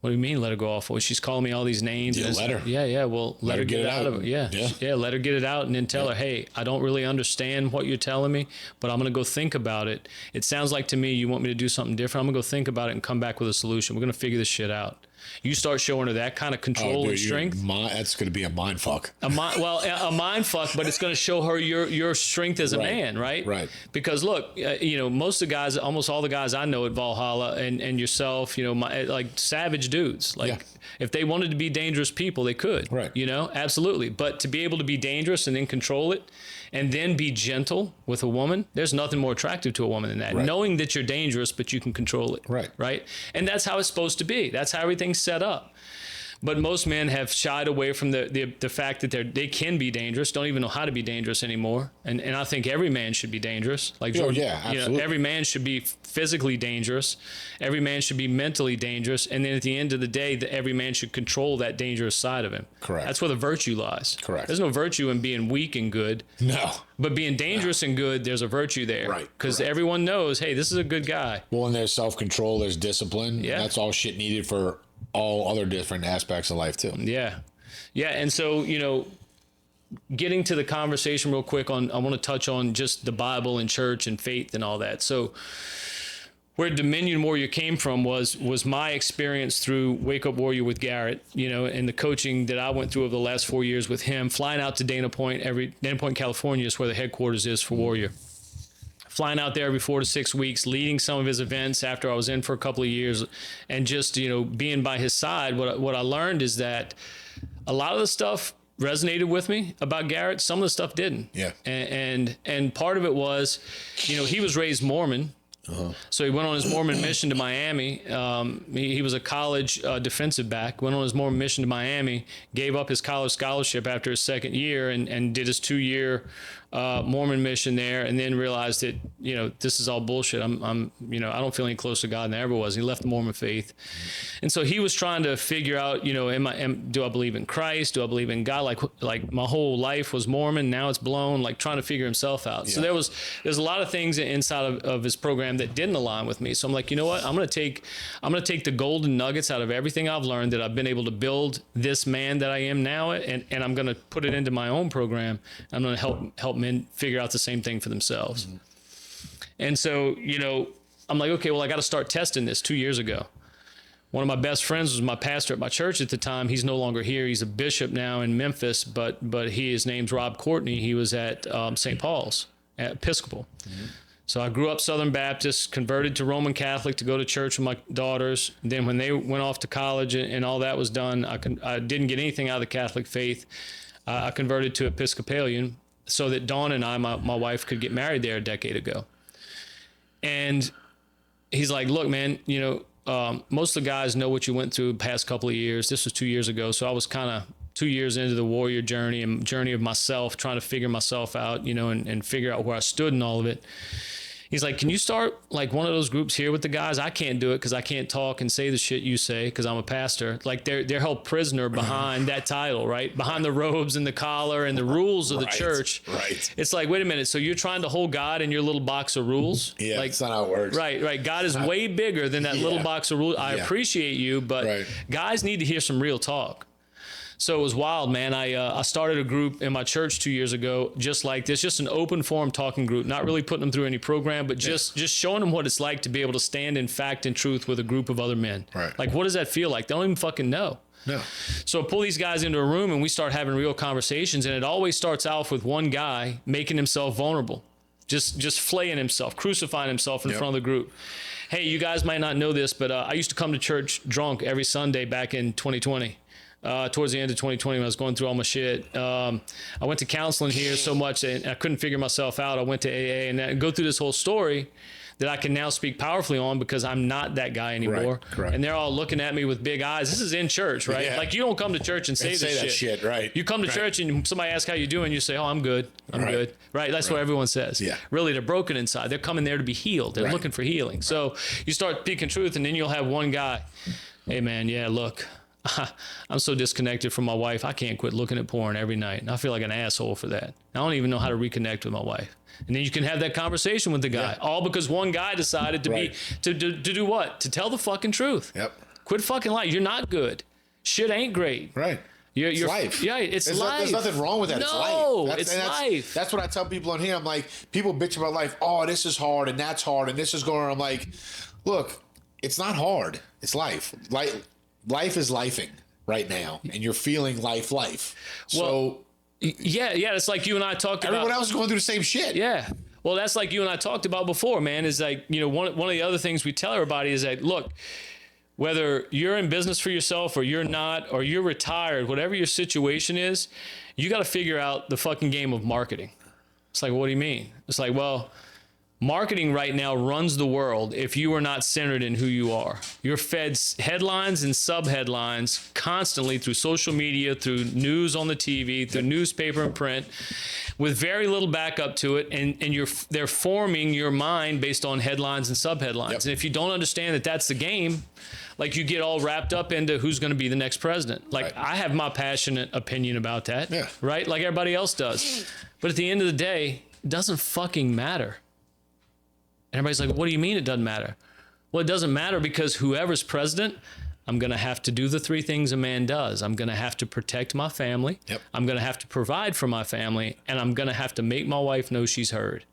What do you mean let her go off? Well, she's calling me all these names. Yeah, let her. Yeah. Well, let her get it out of it. Yeah. Let her get it out, and then tell her, hey, I don't really understand what you're telling me, but I'm going to go think about it. It sounds like to me you want me to do something different. I'm going to go think about it and come back with a solution. We're going to figure this shit out. You start showing her that kind of control and strength. That's going to be a mind fuck. A mind fuck, but it's going to show her your strength as a man, right? Right. Because look, most of the guys, almost all the guys I know at Valhalla and yourself, like savage dudes. Like if they wanted to be dangerous people, they could. Right. Absolutely. But to be able to be dangerous and then control it, and then be gentle with a woman, there's nothing more attractive to a woman than that. Right. Knowing that you're dangerous, but you can control it. Right. Right. And that's how it's supposed to be. That's how everything's set up. But most men have shied away from the fact that they can be dangerous, don't even know how to be dangerous anymore. And I think every man should be dangerous. Like Jordan, absolutely. Every man should be physically dangerous. Every man should be mentally dangerous. And then at the end of the day, every man should control that dangerous side of him. Correct. That's where the virtue lies. Correct. There's no virtue in being weak and good. No. But being dangerous and good, there's a virtue there. Right. Because everyone knows, hey, this is a good guy. Well, and there's self-control, there's discipline. Yeah. That's all shit needed for all other different aspects of life too. Yeah. And so, getting to the conversation real quick I want to touch on just the Bible and church and faith and all that. So where Dominion Warrior came from was my experience through Wake Up Warrior with Garrett, and the coaching that I went through over the last 4 years with him, flying out to Dana Point, California is where the headquarters is for Warrior. Flying out there every 4 to 6 weeks, leading some of his events after I was in for a couple of years, and just, being by his side, what I learned is that a lot of the stuff resonated with me about Garrett. Some of the stuff didn't. Yeah. And part of it was, he was raised Mormon. So he went on his Mormon mission to Miami. He was a college defensive back, went on his Mormon mission to Miami, gave up his college scholarship after his second year and did his 2-year Mormon mission there, and then realized that, this is all bullshit. I don't feel any closer to God than I ever was. He left the Mormon faith. And so he was trying to figure out, do I believe in Christ? Do I believe in God? Like my whole life was Mormon. Now it's blown, like trying to figure himself out. Yeah. So there's a lot of things inside of his program that didn't align with me. So I'm like, you know what? I'm going to take the golden nuggets out of everything I've learned that I've been able to build this man that I am now. And I'm going to put it into my own program. I'm going to help men figure out the same thing for themselves. Mm-hmm. And so, I'm like, okay, well, I got to start testing this 2 years ago. One of my best friends was my pastor at my church at the time. He's no longer here. He's a bishop now in Memphis, but his name's Rob Courtney. He was at St. Paul's at Episcopal. Mm-hmm. So I grew up Southern Baptist, converted to Roman Catholic to go to church with my daughters. Then when they went off to college and all that was done, I didn't get anything out of the Catholic faith. I converted to Episcopalian so that Dawn and I, my wife, could get married there a decade ago. And he's like, look, man, most of the guys know what you went through the past couple of years. This was 2 years ago. So I was kind of 2 years into the warrior journey and journey of myself, trying to figure myself out, and figure out where I stood in all of it. He's like, can you start like one of those groups here with the guys? I can't do it because I can't talk and say the shit you say because I'm a pastor. Like they're held prisoner behind that title, right? Behind the robes and the collar and the rules of the church. Right. It's like, wait a minute. So you're trying to hold God in your little box of rules? Yeah, like, that's not how it works. Right. God is way bigger than that little box of rules. I appreciate you, but guys need to hear some real talk. So it was wild, man. I started a group in my church 2 years ago, just like this, just an open forum talking group, not really putting them through any program, but just showing them what it's like to be able to stand in fact and truth with a group of other men. Right. Like, what does that feel like? They don't even fucking know. No. So I pull these guys into a room and we start having real conversations, and it always starts off with one guy making himself vulnerable, just flaying himself, crucifying himself in front of the group. Hey, you guys might not know this, but I used to come to church drunk every Sunday back in 2020. Towards the end of 2020 when I was going through all my shit. I went to counseling here so much and I couldn't figure myself out. I went to AA and I go through this whole story that I can now speak powerfully on because I'm not that guy anymore. Right, correct. And they're all looking at me with big eyes. This is in church, right? Yeah. Like you don't come to church and say this that shit, right? You come to church and somebody asks how you doing, you say, "Oh, I'm good. I'm good." Right? That's what everyone says. Yeah. Really, they're broken inside. They're coming there to be healed. They're looking for healing. So you start speaking truth, and then you'll have one guy, "Hey, man, yeah, look, I'm so disconnected from my wife. I can't quit looking at porn every night. And I feel like an asshole for that. I don't even know how to reconnect with my wife." And then you can have that conversation with the guy, all because one guy decided to do what? To tell the fucking truth. Yep. Quit fucking lying. You're not good. Shit ain't great. Right. It's life. Yeah, it's life. There's nothing wrong with that. No, it's life. It's life. That's what I tell people on here. I'm like, people bitch about life. Oh, this is hard and that's hard and this is going on. I'm like, look, it's not hard. It's life. Life is lifing right now, and you're feeling life. So yeah, it's like you and I talked about. Everyone else is going through the same shit. Yeah. Well, that's like you and I talked about before, man, is like, one of the other things we tell everybody is that, look, whether you're in business for yourself or you're not, or you're retired, whatever your situation is, you got to figure out the fucking game of marketing. It's like, what do you mean? It's like, well, marketing right now runs the world if you are not centered in who you are. You're fed headlines and sub-headlines constantly through social media, through news on the TV, through newspaper and print, with very little backup to it, and they're forming your mind based on headlines and sub-headlines. And if you don't understand that that's the game, like you get all wrapped up into who's going to be the next president. Like I have my passionate opinion about that, right? Like everybody else does. But at the end of the day, it doesn't fucking matter. And everybody's like, what do you mean it doesn't matter? Well, it doesn't matter because whoever's president, I'm going to have to do the three things a man does. I'm going to have to protect my family. I'm going to have to provide for my family. And I'm going to have to make my wife know she's heard.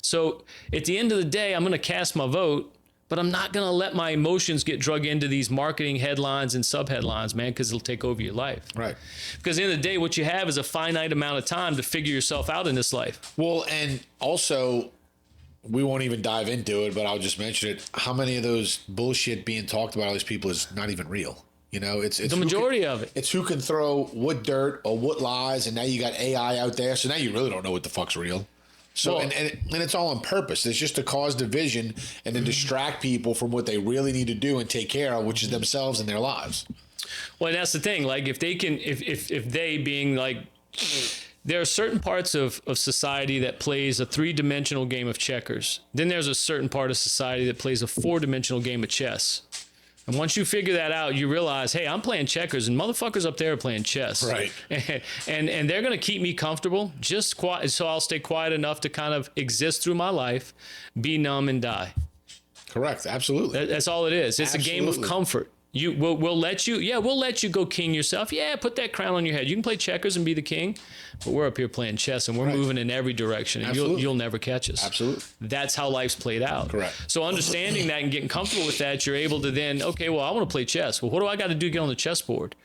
So at the end of the day, I'm going to cast my vote but I'm not going to let my emotions get drug into these marketing headlines and subheadlines, man, because it'll take over your life. Right. Because at the end of the day, what you have is a finite amount of time to figure yourself out in this life. Well, and also, we won't even dive into it, but I'll just mention it. How many of those bullshit being talked about all these people is not even real? You know, it's the majority of it. It's who can throw what dirt or what lies, and now you got AI out there, so now you really don't know what the fuck's real. So, Well, and it's all on purpose. It's just to cause division and to distract people from what they really need to do and take care of, which is themselves and their lives. Well, and that's the thing. Like, if they can, if they being like, there are certain parts of society that plays a 3-dimensional game of checkers. Then there's a certain part of society that plays a 4-dimensional game of chess. And once you figure that out, you realize, hey, I'm playing checkers and motherfuckers up there are playing chess. Right. And they're going to keep me comfortable, just quiet, so I'll stay quiet enough to kind of exist through my life, be numb and die. Correct. Absolutely. That's all it is. It's a game of comfort. We'll let you go king yourself. Yeah, put that crown on your head. You can play checkers and be the king, but we're up here playing chess and we're moving in every direction, and you'll never catch us. Absolutely. That's how life's played out. Correct. So understanding that and getting comfortable with that, you're able to then, okay, well, I want to play chess. Well, what do I got to do to get on the chessboard?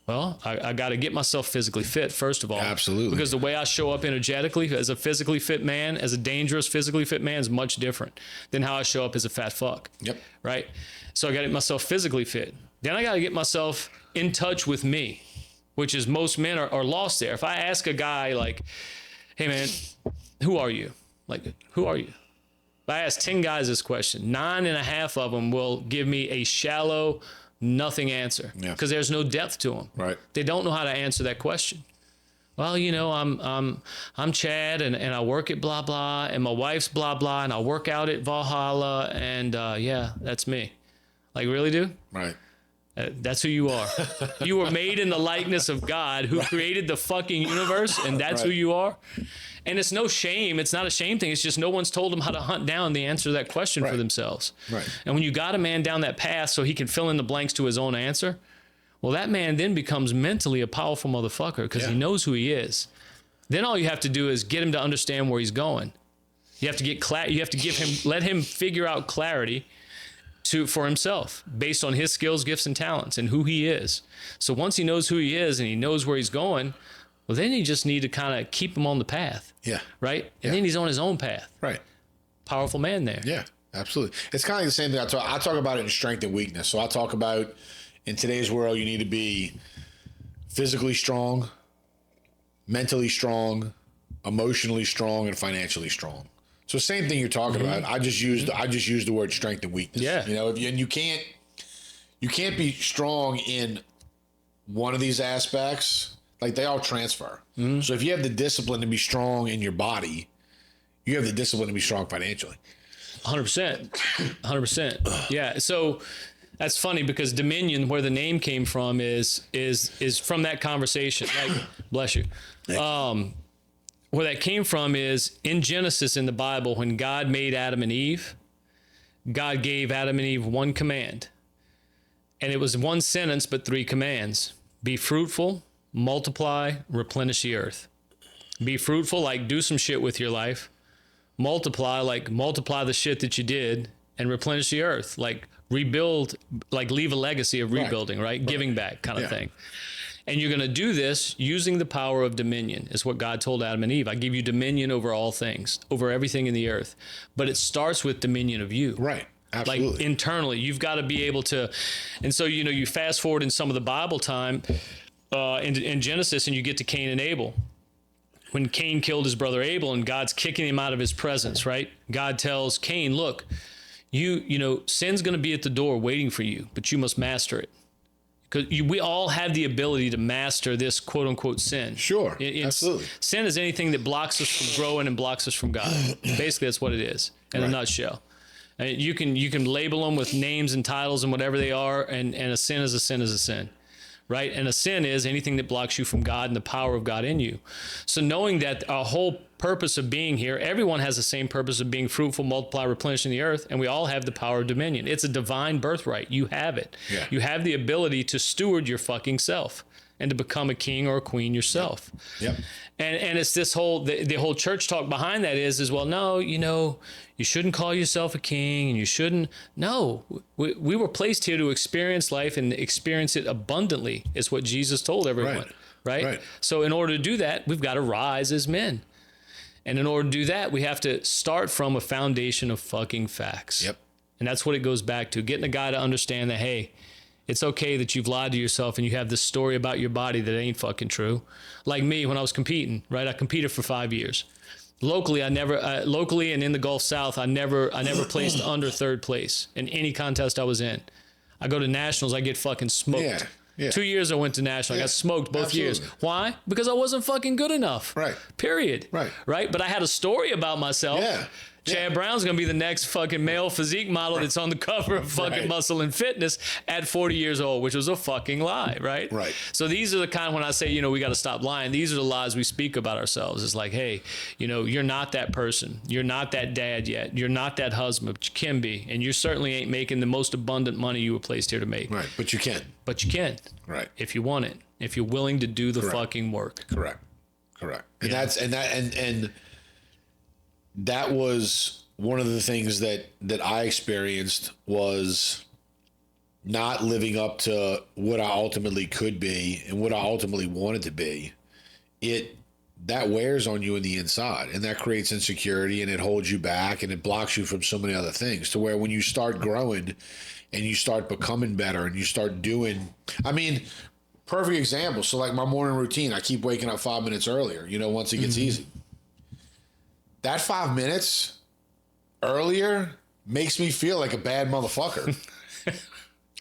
Well, I got to get myself physically fit, first of all. Absolutely. Because the way I show up energetically as a physically fit man, as a dangerous physically fit man, is much different than how I show up as a fat fuck. Yep. Right? So I got to get myself physically fit. Then I got to get myself in touch with me, which is most men are lost there. If I ask a guy like, hey, man, who are you? Like, who are you? If I ask 10 guys this question, 9.5 of them will give me a shallow, nothing answer because there's no depth to them. Right. They don't know how to answer that question. Well, you know, I'm Chad and I work at blah blah and my wife's blah blah and I work out at Valhalla and yeah, that's me. Like, really, dude? Right. That's who you are. You were made in the likeness of God who created the fucking universe, and that's who you are. And it's no shame. It's not a shame thing. It's just no one's told them how to hunt down the answer to that question for themselves. Right. And when you got a man down that path so he can fill in the blanks to his own answer, well, that man then becomes mentally a powerful motherfucker because he knows who he is. Then all you have to do is get him to understand where he's going. You have to get you have to give him, let him figure out clarity for himself based on his skills, gifts, and talents and who he is. So once he knows who he is and he knows where he's going, well, then you just need to kind of keep him on the path. Yeah. Right? And then he's on his own path. Right. Powerful man there. Yeah, absolutely. It's kind of like the same thing. I talk about it in strength and weakness. So I talk about in today's world, you need to be physically strong, mentally strong, emotionally strong, and financially strong. So same thing you're talking about. I just used the word strength and weakness. Yeah. You know, and you can't be strong in one of these aspects. Like, they all transfer. So if you have the discipline to be strong in your body, you have the discipline to be strong financially. 100%. 100%. Yeah. So that's funny because Dominion, where the name came from, is from that conversation. Like, bless you. Where that came from is in Genesis in the Bible, when God made Adam and Eve, God gave Adam and Eve one command. And it was one sentence, but 3 commands. Be fruitful, multiply, replenish the earth. Be fruitful, like do some shit with your life. Multiply, like multiply the shit that you did, and replenish the earth, like rebuild, like leave a legacy of rebuilding, right? Giving back kind of thing. And you're going to do this using the power of dominion, is what God told Adam and Eve. I give you dominion over all things, over everything in the earth. But it starts with dominion of you. Right. Absolutely. Like internally, you've got to be able to. And so, you know, you fast forward in some of the Bible time in Genesis and you get to Cain and Abel. When Cain killed his brother Abel and God's kicking him out of his presence, right? God tells Cain, look, you know, sin's going to be at the door waiting for you, but you must master it. Because we all have the ability to master this quote unquote sin. Sure. Absolutely. Sin is anything that blocks us from growing and blocks us from God. Basically, that's what it is in a nutshell. And you can label them with names and titles and whatever they are, and a sin is a sin is a sin. Right? And a sin is anything that blocks you from God and the power of God in you. So knowing that our whole purpose of being here, everyone has the same purpose of being fruitful, multiply, replenishing the earth, and we all have the power of dominion. It's a divine birthright. You have it. Yeah. You have the ability to steward your fucking self and to become a king or a queen yourself. Yep. And it's this whole, the whole church talk behind that is, well, no, you know, you shouldn't call yourself a king and you shouldn't. No, we were placed here to experience life and experience it abundantly is what Jesus told everyone. Right? So in order to do that, we've got to rise as men. And in order to do that, we have to start from a foundation of fucking facts. Yep. And that's what it goes back to, getting a guy to understand that, hey, it's okay that you've lied to yourself and you have this story about your body that ain't fucking true. Like me, when I was competing, right? I competed for 5 years. Locally, locally and in the Gulf South, I never placed under third place in any contest I was in. I go to nationals, I get fucking smoked. Yeah. 2 years I went to national. I got smoked both years. Why? Because I wasn't fucking good enough. Right. Period. Right. But I had a story about myself. Yeah. Chad Brown's going to be the next fucking male physique model that's on the cover of fucking Muscle and Fitness at 40 years old, which was a fucking lie, right? Right. So these are the kind, when I say, you know, we got to stop lying, these are the lies we speak about ourselves. It's like, hey, you know, you're not that person. You're not that dad yet. You're not that husband, but you can be. And you certainly ain't making the most abundant money you were placed here to make. Right. But you can. But you can. Right. If you want it. If you're willing to do the fucking work. Correct. And that was one of the things that I experienced, was not living up to what I ultimately could be and what I ultimately wanted to be. That wears on you in the inside, and that creates insecurity, and it holds you back, and it blocks you from so many other things, to where when you start growing and you start becoming better and you start doing, I mean, perfect example. So like my morning routine, I keep waking up 5 minutes earlier, you know, once it gets easy. That 5 minutes earlier makes me feel like a bad motherfucker.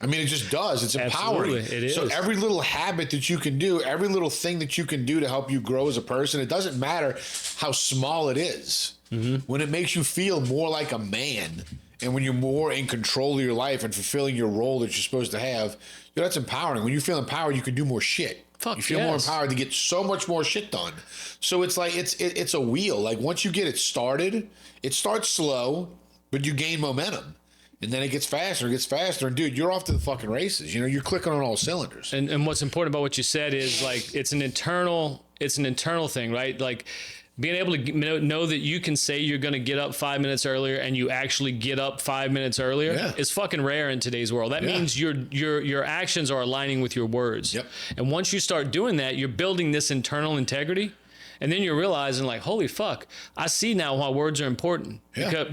I mean, it just does. It's empowering. Absolutely, it is. So every little habit that you can do, every little thing that you can do to help you grow as a person, it doesn't matter how small it is. When it makes you feel more like a man, and when you're more in control of your life and fulfilling your role that you're supposed to have, that's empowering. When you feel empowered, you can do more shit. You feel more empowered to get so much more shit done. So it's like it's a wheel. Like once you get it started, it starts slow, but you gain momentum. And then it gets faster, and dude, you're off to the fucking races. You know, you're clicking on all cylinders. And what's important about what you said is, like, it's an internal thing, right? Like, being able to know that you can say you're going to get up 5 minutes earlier and you actually get up 5 minutes earlier is fucking rare in today's world. That means your actions are aligning with your words. Yep. And once you start doing that, you're building this internal integrity. And then you're realizing, like, holy fuck, I see now why words are important.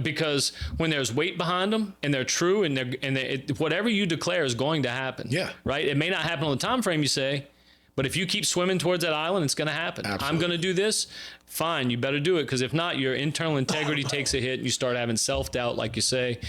Because when there's weight behind them and they're true and whatever you declare is going to happen. Yeah. Right? It may not happen on the time frame you say, but if you keep swimming towards that island, it's going to happen. Absolutely. I'm going to do this. Fine, you better do it, because if not, your internal integrity takes a hit and you start having self-doubt, like you say.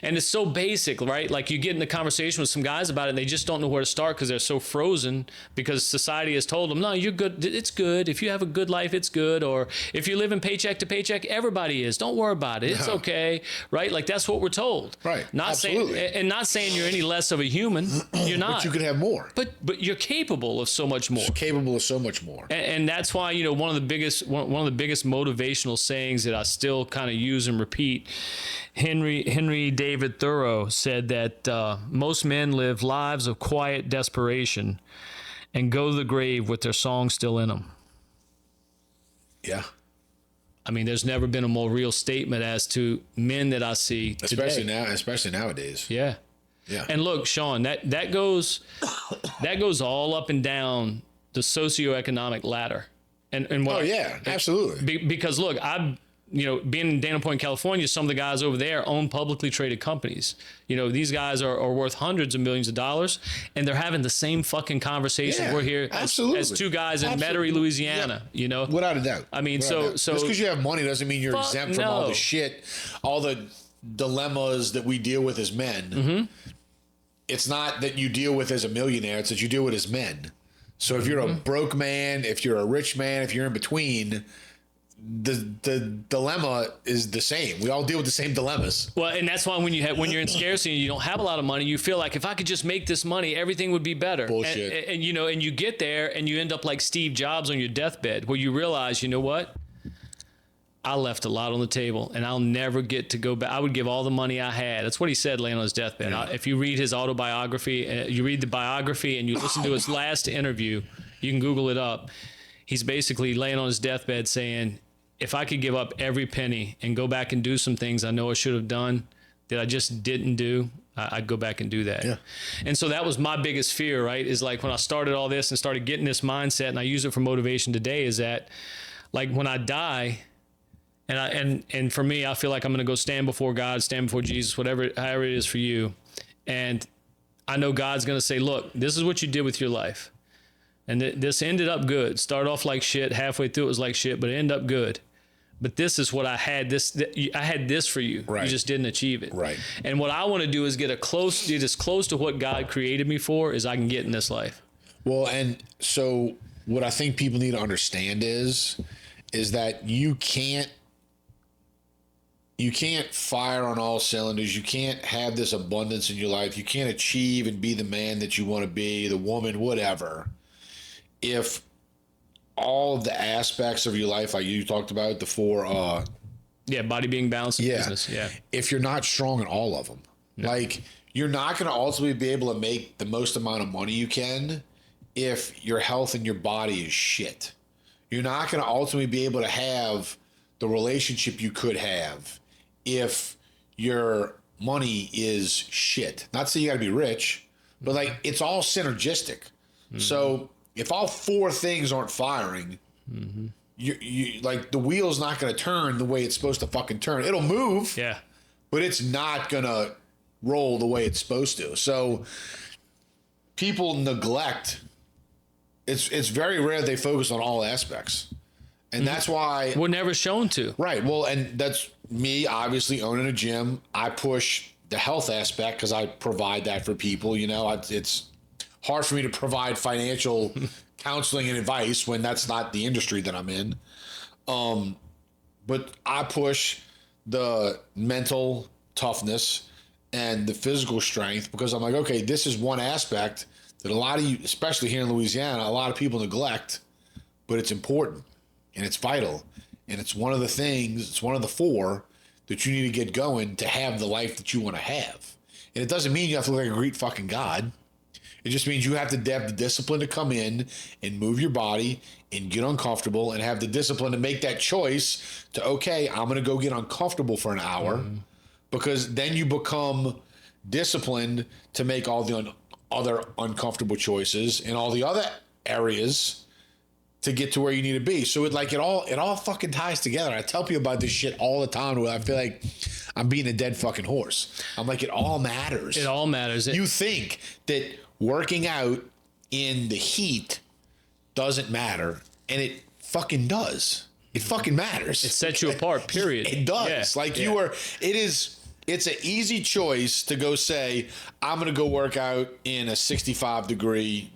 And it's so basic, right? Like, you get in a conversation with some guys about it and they just don't know where to start because they're so frozen, because society has told them, no, you're good. It's good. If you have a good life, it's good. Or if you live in paycheck to paycheck, everybody is. Don't worry about it. It's okay. Right? Like, that's what we're told. Right. Absolutely. Not saying you're any less of a human. You're not. But you could have more. But you're capable of so much more. Capable of so much more. And that's why, you know, one of the biggest motivational sayings that I still kind of use and repeat, Henry David Thoreau said that most men live lives of quiet desperation and go to the grave with their song still in them. Yeah. I mean, there's never been a more real statement as to men that I see especially today. Especially nowadays. Yeah. Yeah. And look, Sean, that goes all up and down the socioeconomic ladder. And what absolutely. Because look, being in Dana Point, California, some of the guys over there own publicly traded companies. You know, these guys are worth hundreds of millions of dollars, and they're having the same fucking conversation we're here as two guys in Metairie, Louisiana. Yeah. You know, without a doubt. I mean, so just because you have money doesn't mean you're exempt from all the shit, all the dilemmas that we deal with as men. Mm-hmm. It's not that you deal with as a millionaire; it's that you deal with as men. So if you're a broke man, if you're a rich man, if you're in between, the dilemma is the same. We all deal with the same dilemmas. Well, and that's why when you're in scarcity and you don't have a lot of money, you feel like, if I could just make this money, everything would be better. Bullshit. And you know, and you get there and you end up like Steve Jobs on your deathbed, where you realize, you know what? I left a lot on the table, and I'll never get to go back. I would give all the money I had. That's what he said laying on his deathbed. If you read his autobiography, you read the biography and you listen to his last interview, you can Google it up. He's basically laying on his deathbed saying, if I could give up every penny and go back and do some things I know I should have done that I just didn't do, I'd go back and do that. Yeah. And so that was my biggest fear, right? Is like when I started all this and started getting this mindset, and I use it for motivation today, is that like when I die, and for me, I feel like I'm going to go stand before God, stand before Jesus, however it is for you. And I know God's going to say, look, this is what you did with your life. And this ended up good. Started off like shit. Halfway through it was like shit, but it ended up good. But this is what I had. I had this for you. Right. You just didn't achieve it. Right. And what I want to do is get as close to what God created me for as I can get in this life. Well, and so what I think people need to understand is that you can't fire on all cylinders. You can't have this abundance in your life. You can't achieve and be the man that you want to be, the woman, whatever, if all of the aspects of your life, like you talked about, the four, body being balanced in business. Yeah. If you're not strong in all of them, like you're not going to ultimately be able to make the most amount of money you can if your health and your body is shit. You're not going to ultimately be able to have the relationship you could have if your money is shit. Not to say you got to be rich, but like it's all synergistic. Mm-hmm. So if all four things aren't firing, you like the wheel's not going to turn the way it's supposed to fucking turn. It'll move, Yeah. but it's not going to roll the way it's supposed to. So people neglect. It's very rare they focus on all aspects. And that's why we're never shown to. Right. Well, and that's me obviously owning a gym. I push the health aspect because I provide that for people. You know, it's hard for me to provide financial counseling and advice when that's not the industry that I'm in. But I push the mental toughness and the physical strength because I'm like, okay, this is one aspect that a lot of you, especially here in Louisiana, a lot of people neglect, but it's important. And it's vital. And it's one of the things, it's one of the four that you need to get going to have the life that you want to have. And it doesn't mean you have to look like a great fucking God. It just means you have to have the discipline to come in and move your body and get uncomfortable and have the discipline to make that choice to, okay, I'm going to go get uncomfortable for an hour because then you become disciplined to make all the other uncomfortable choices in all the other areas to get to where you need to be. So it all fucking ties together. I tell people about this shit all the time where I feel like I'm being a dead fucking horse. I'm like, it all matters. It all matters. You think that working out in the heat doesn't matter, and it fucking does. It fucking matters. It sets you apart, period. It does. Yeah. It's an easy choice to go say, I'm going to go work out in a 65-degree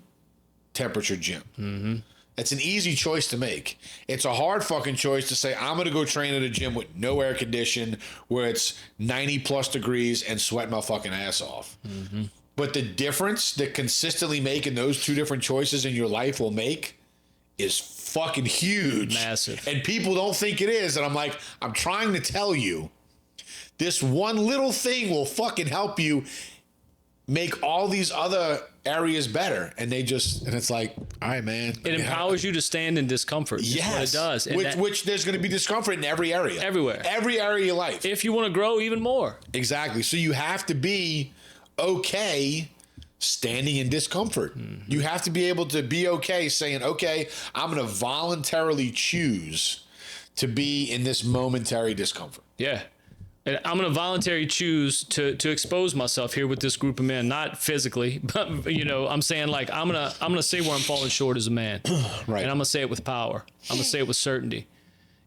temperature gym. Mm-hmm. It's an easy choice to make. It's a hard fucking choice to say, I'm going to go train at a gym with no air condition where it's 90 plus degrees and sweat my fucking ass off. Mm-hmm. But the difference that consistently making those two different choices in your life will make is fucking huge. Massive. And people don't think it is. And I'm like, I'm trying to tell you, this one little thing will fucking help you make all these other areas better. And it's like, all right, man. It empowers you to stand in discomfort. Yes. What it does. And which there's going to be discomfort in every area. Everywhere. Every area of your life. If you want to grow even more. Exactly. So you have to be okay standing in discomfort. Mm-hmm. You have to be able to be okay saying, okay, I'm going to voluntarily choose to be in this momentary discomfort. Yeah. And I'm going to voluntarily choose to expose myself here with this group of men, not physically, but I'm saying like I'm gonna say where I'm falling short as a man, right? And I'm gonna say it with power. I'm gonna say it with certainty.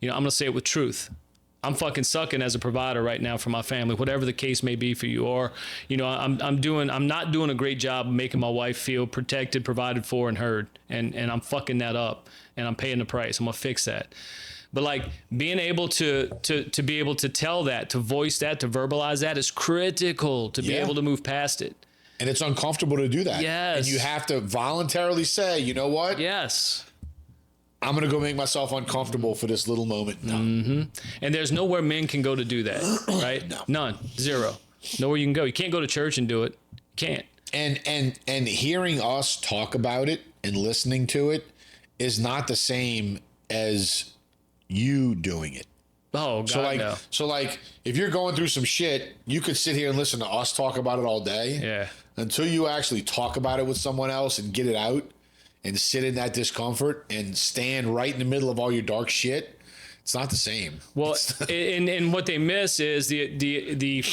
I'm gonna say it with truth. I'm fucking sucking as a provider right now for my family, whatever the case may be for you. Or I'm not doing a great job of making my wife feel protected, provided for, and heard, and I'm fucking that up, and I'm paying the price. I'm gonna fix that. But like being able to be able to tell that, to voice that, to verbalize that is critical to be able to move past it. And it's uncomfortable to do that. Yes. And you have to voluntarily say, you know what? Yes. I'm going to go make myself uncomfortable for this little moment. No. And there's nowhere men can go to do that, right? No. None. Zero. Nowhere you can go. You can't go to church and do it. You can't. And hearing us talk about it and listening to it is not the same as you doing it. Oh, God, no. So like, if you're going through some shit, you could sit here and listen to us talk about it all day. Yeah. Until you actually talk about it with someone else and get it out and sit in that discomfort and stand right in the middle of all your dark shit, it's not the same. Well, and what they miss is the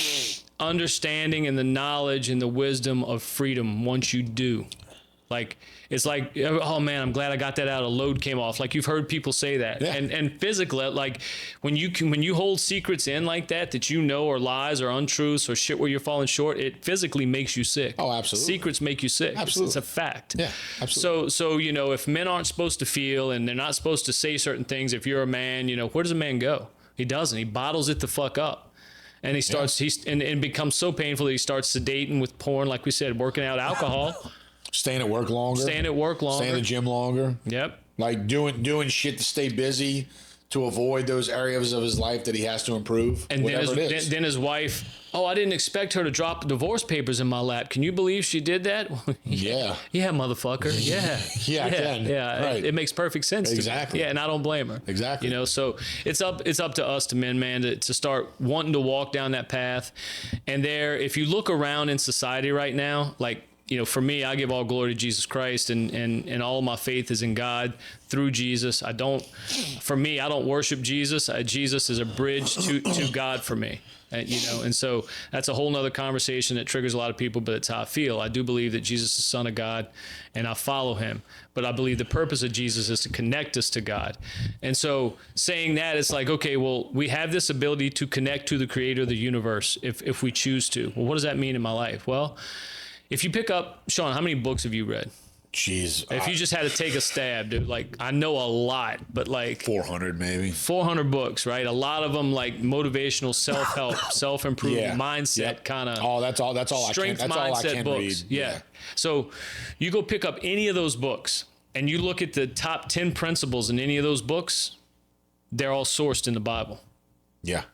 understanding and the knowledge and the wisdom of freedom once you do. Like, it's like, oh man, I'm glad I got that out. A load came off. Like, you've heard people say that. Yeah. And physically, like, when you hold secrets in like that you know are lies or untruths or shit where you're falling short, it physically makes you sick. Oh, absolutely. Secrets make you sick. Absolutely. It's a fact. Yeah, absolutely. So if men aren't supposed to feel and they're not supposed to say certain things, if you're a man, where does a man go? He doesn't. He bottles it the fuck up. And he starts, and becomes so painful that he starts sedating with porn, like we said, working out, alcohol. Staying at work longer. Staying at work longer. Staying in the gym longer. Yep. Like doing shit to stay busy, to avoid those areas of his life that he has to improve. And then his wife, I didn't expect her to drop the divorce papers in my lap. Can you believe she did that? Yeah. Yeah, motherfucker. Yeah. Yeah, I can. Yeah. Right. It makes perfect sense. Exactly. To me. Yeah, and I don't blame her. Exactly. So it's up to us to men, man, to start wanting to walk down that path. And if you look around in society right now, like, for me, I give all glory to Jesus Christ, and all of my faith is in God through Jesus. I don't worship Jesus. Jesus is a bridge to God for me. And so that's a whole nother conversation that triggers a lot of people, but it's how I feel. I do believe that Jesus is the Son of God, and I follow him. But I believe the purpose of Jesus is to connect us to God. And so saying that, it's like, okay, well, we have this ability to connect to the creator of the universe if we choose to. Well, what does that mean in my life? Well, if you pick up, Sean, how many books have you read? Jeez. If you just had to take a stab, dude, like, I know a lot, but like 400 maybe. 400 books, right? A lot of them like motivational, self-help, self-improvement, mindset kind of. Oh, that's all strength I can. That's all I can books. read. Yeah. So you go pick up any of those books and you look at the top 10 principles in any of those books, they're all sourced in the Bible. Yeah.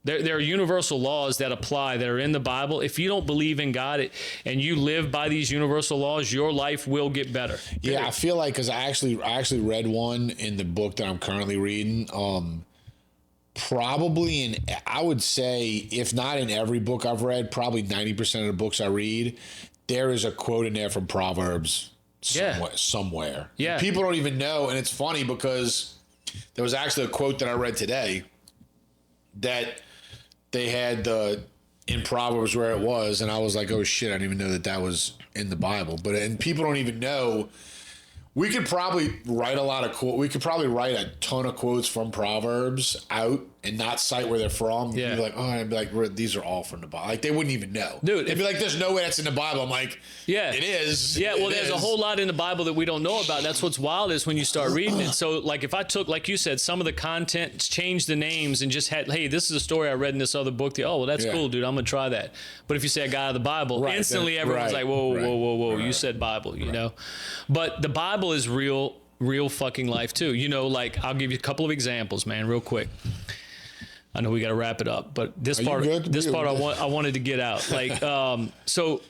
There are universal laws that apply that are in the Bible. If you don't believe in God and you live by these universal laws, your life will get better. Yeah, I feel like, because I actually read one in the book that I'm currently reading. Probably I would say, if not in every book I've read, probably 90% of the books I read, there is a quote in there from Proverbs somewhere. Yeah. People don't even know, and it's funny because there was actually a quote that I read today that they had in Proverbs where it was, and I was like, oh shit, I didn't even know that was in the Bible. And people don't even know. We could probably write we could probably write a ton of quotes from Proverbs out and not cite where they're from. Yeah. You'd be like, I'd be like, these are all from the Bible. Like, they wouldn't even know. Dude, they'd be like, there's no way that's in the Bible. I'm like, yeah, it is. Yeah, well, there's a whole lot in the Bible that we don't know about. That's what's wild is when you start reading it. So, like, if I took, like you said, some of the content, changed the names, and just had, hey, this is a story I read in this other book. Well, that's cool, dude. I'm going to try that. But if you say I got out of the Bible, instantly everyone's like, whoa, you said Bible, you know? But the Bible is real fucking life too. Like, I'll give you a couple of examples, man, real quick. I know we got to wrap it up, but this part I wanted to get out. Like, so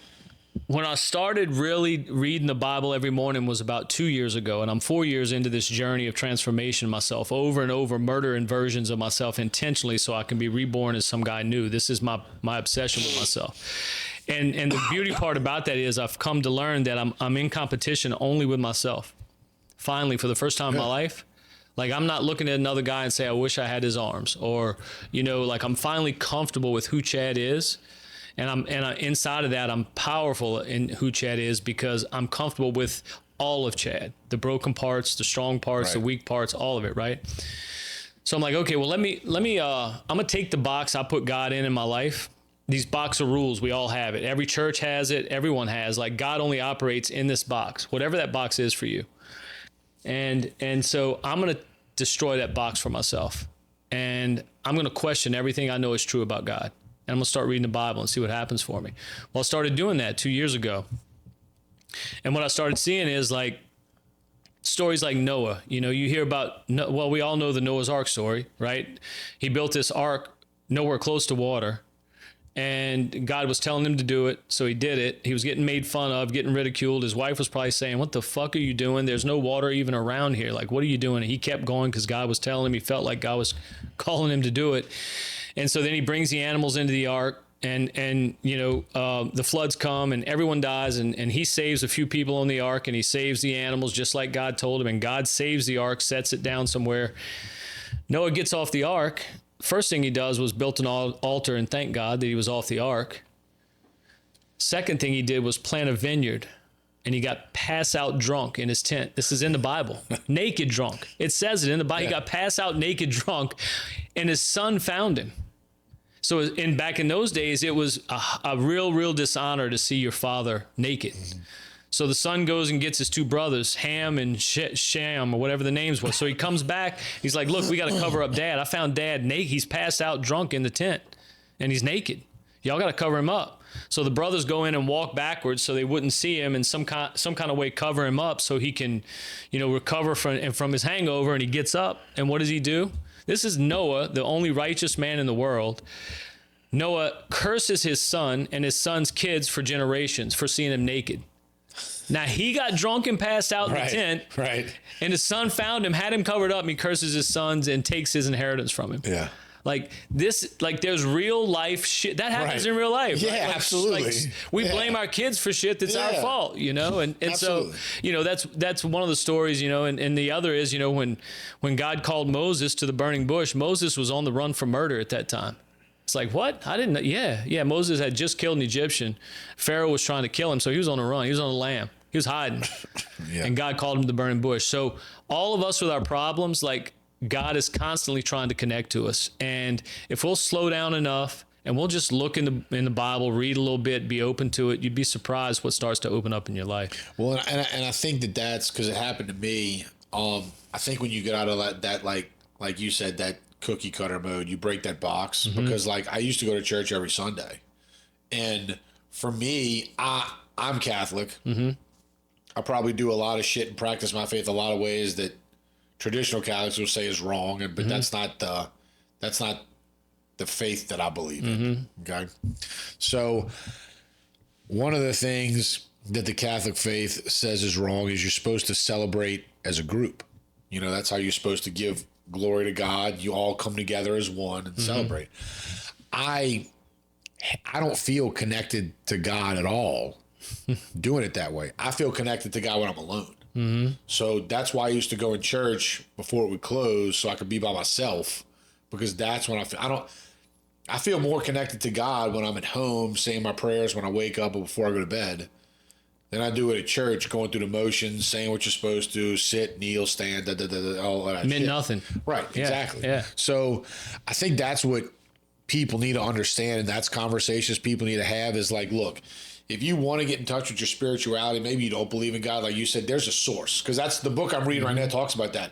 when I started really reading the Bible every morning was about 2 years ago, and I'm 4 years into this journey of transformation myself, over and over, murdering versions of myself intentionally so I can be reborn as some guy new. This is my obsession with myself. And the beauty part about that is I've come to learn that I'm in competition only with myself. Finally, for the first time in my life. Like, I'm not looking at another guy and say, I wish I had his arms, or, like, I'm finally comfortable with who Chad is. And inside of that, I'm powerful in who Chad is because I'm comfortable with all of Chad, the broken parts, the strong parts, the weak parts, all of it. Right. So I'm like, okay, well, let me, I'm going to take the box I put God in my life. These box of rules, we all have it. Every church has it. Everyone has, like, God only operates in this box, whatever that box is for you. And so I'm going to destroy that box for myself. And I'm going to question everything I know is true about God. And I'm going to start reading the Bible and see what happens for me. Well, I started doing that 2 years ago. And what I started seeing is, like, stories like Noah. You know, you hear about, well, we all know the Noah's Ark story, right? He built this ark nowhere close to water, and God was telling him to do it, so he did it. He was getting made fun of, getting ridiculed. His wife was probably saying, what the fuck are you doing? There's no water even around here. Like, what are you doing? And he kept going because God was telling him. He felt like God was calling him to do it. And so then he brings the animals into the ark, and you know, the floods come and everyone dies, and he saves a few people on the ark, and he saves the animals just like God told him, and God saves the ark, sets it down somewhere. Noah gets off the ark. First thing he does was built an altar and thank God that he was off the ark. Second thing he did was plant a vineyard, and he got pass out drunk in his tent. This is in the Bible. Naked drunk. It says it in the Bible. Yeah. He got pass out naked drunk, and his son found him. So back in those days, it was a real dishonor to see your father naked. Mm-hmm. So the son goes and gets his two brothers, Ham and Shem, or whatever the names was. So he comes back. He's like, look, we got to cover up Dad. I found Dad naked. He's passed out drunk in the tent, and he's naked. Y'all got to cover him up. So the brothers go in and walk backwards so they wouldn't see him, and some kind of way cover him up so he can, you know, recover from his hangover. And he gets up, and what does he do? This is Noah, the only righteous man in the world. Noah curses his son and his son's kids for generations for seeing him naked. Now, he got drunk and passed out in the tent, and his son found him, had him covered up, and he curses his sons and takes his inheritance from him. Yeah. Like this, like there's real life shit that happens in real life. Yeah, right? Like, absolutely. Like, we blame our kids for shit that's our fault, you know? And so, you know, that's one of the stories, you know, and the other is, you know, when God called Moses to the burning bush, Moses was on the run from murder at that time. It's like, what? I didn't know. Yeah. Moses had just killed an Egyptian. Pharaoh was trying to kill him, so he was on the run. He was on the lam. He was hiding. And God called him to the burning bush. So all of us with our problems, like, God is constantly trying to connect to us. And if we'll slow down enough and we'll just look in the Bible, read a little bit, be open to it, you'd be surprised what starts to open up in your life. Well, and I think that's because it happened to me. I think when you get out of that like you said, that cookie cutter mode, you break that box. Mm-hmm. Because like I used to go to church every Sunday, and for me, I'm Catholic. Mm-hmm. I probably do a lot of shit and practice my faith a lot of ways that traditional Catholics will say is wrong, but mm-hmm. that's not the faith that I believe in. Mm-hmm. Okay, so one of the things that the Catholic faith says is wrong is you're supposed to celebrate as a group. You know, that's how you're supposed to give glory to God. You all come together as one and mm-hmm. celebrate. I don't feel connected to God at all doing it that way. I feel connected to God when I'm alone. Mm-hmm. So that's why I used to go in church before it would close, so I could be by myself, because that's when I feel more connected to God when I'm at home saying my prayers when I wake up or before I go to bed than I do it at church, going through the motions, saying what you're supposed to, sit, kneel, stand, all that. Meant nothing. Right. Yeah, exactly. Yeah. So I think that's what people need to understand, and that's conversations people need to have is like, look, if you want to get in touch with your spirituality, maybe you don't believe in God, like you said, there's a source. Because that's the book I'm reading right now talks about that.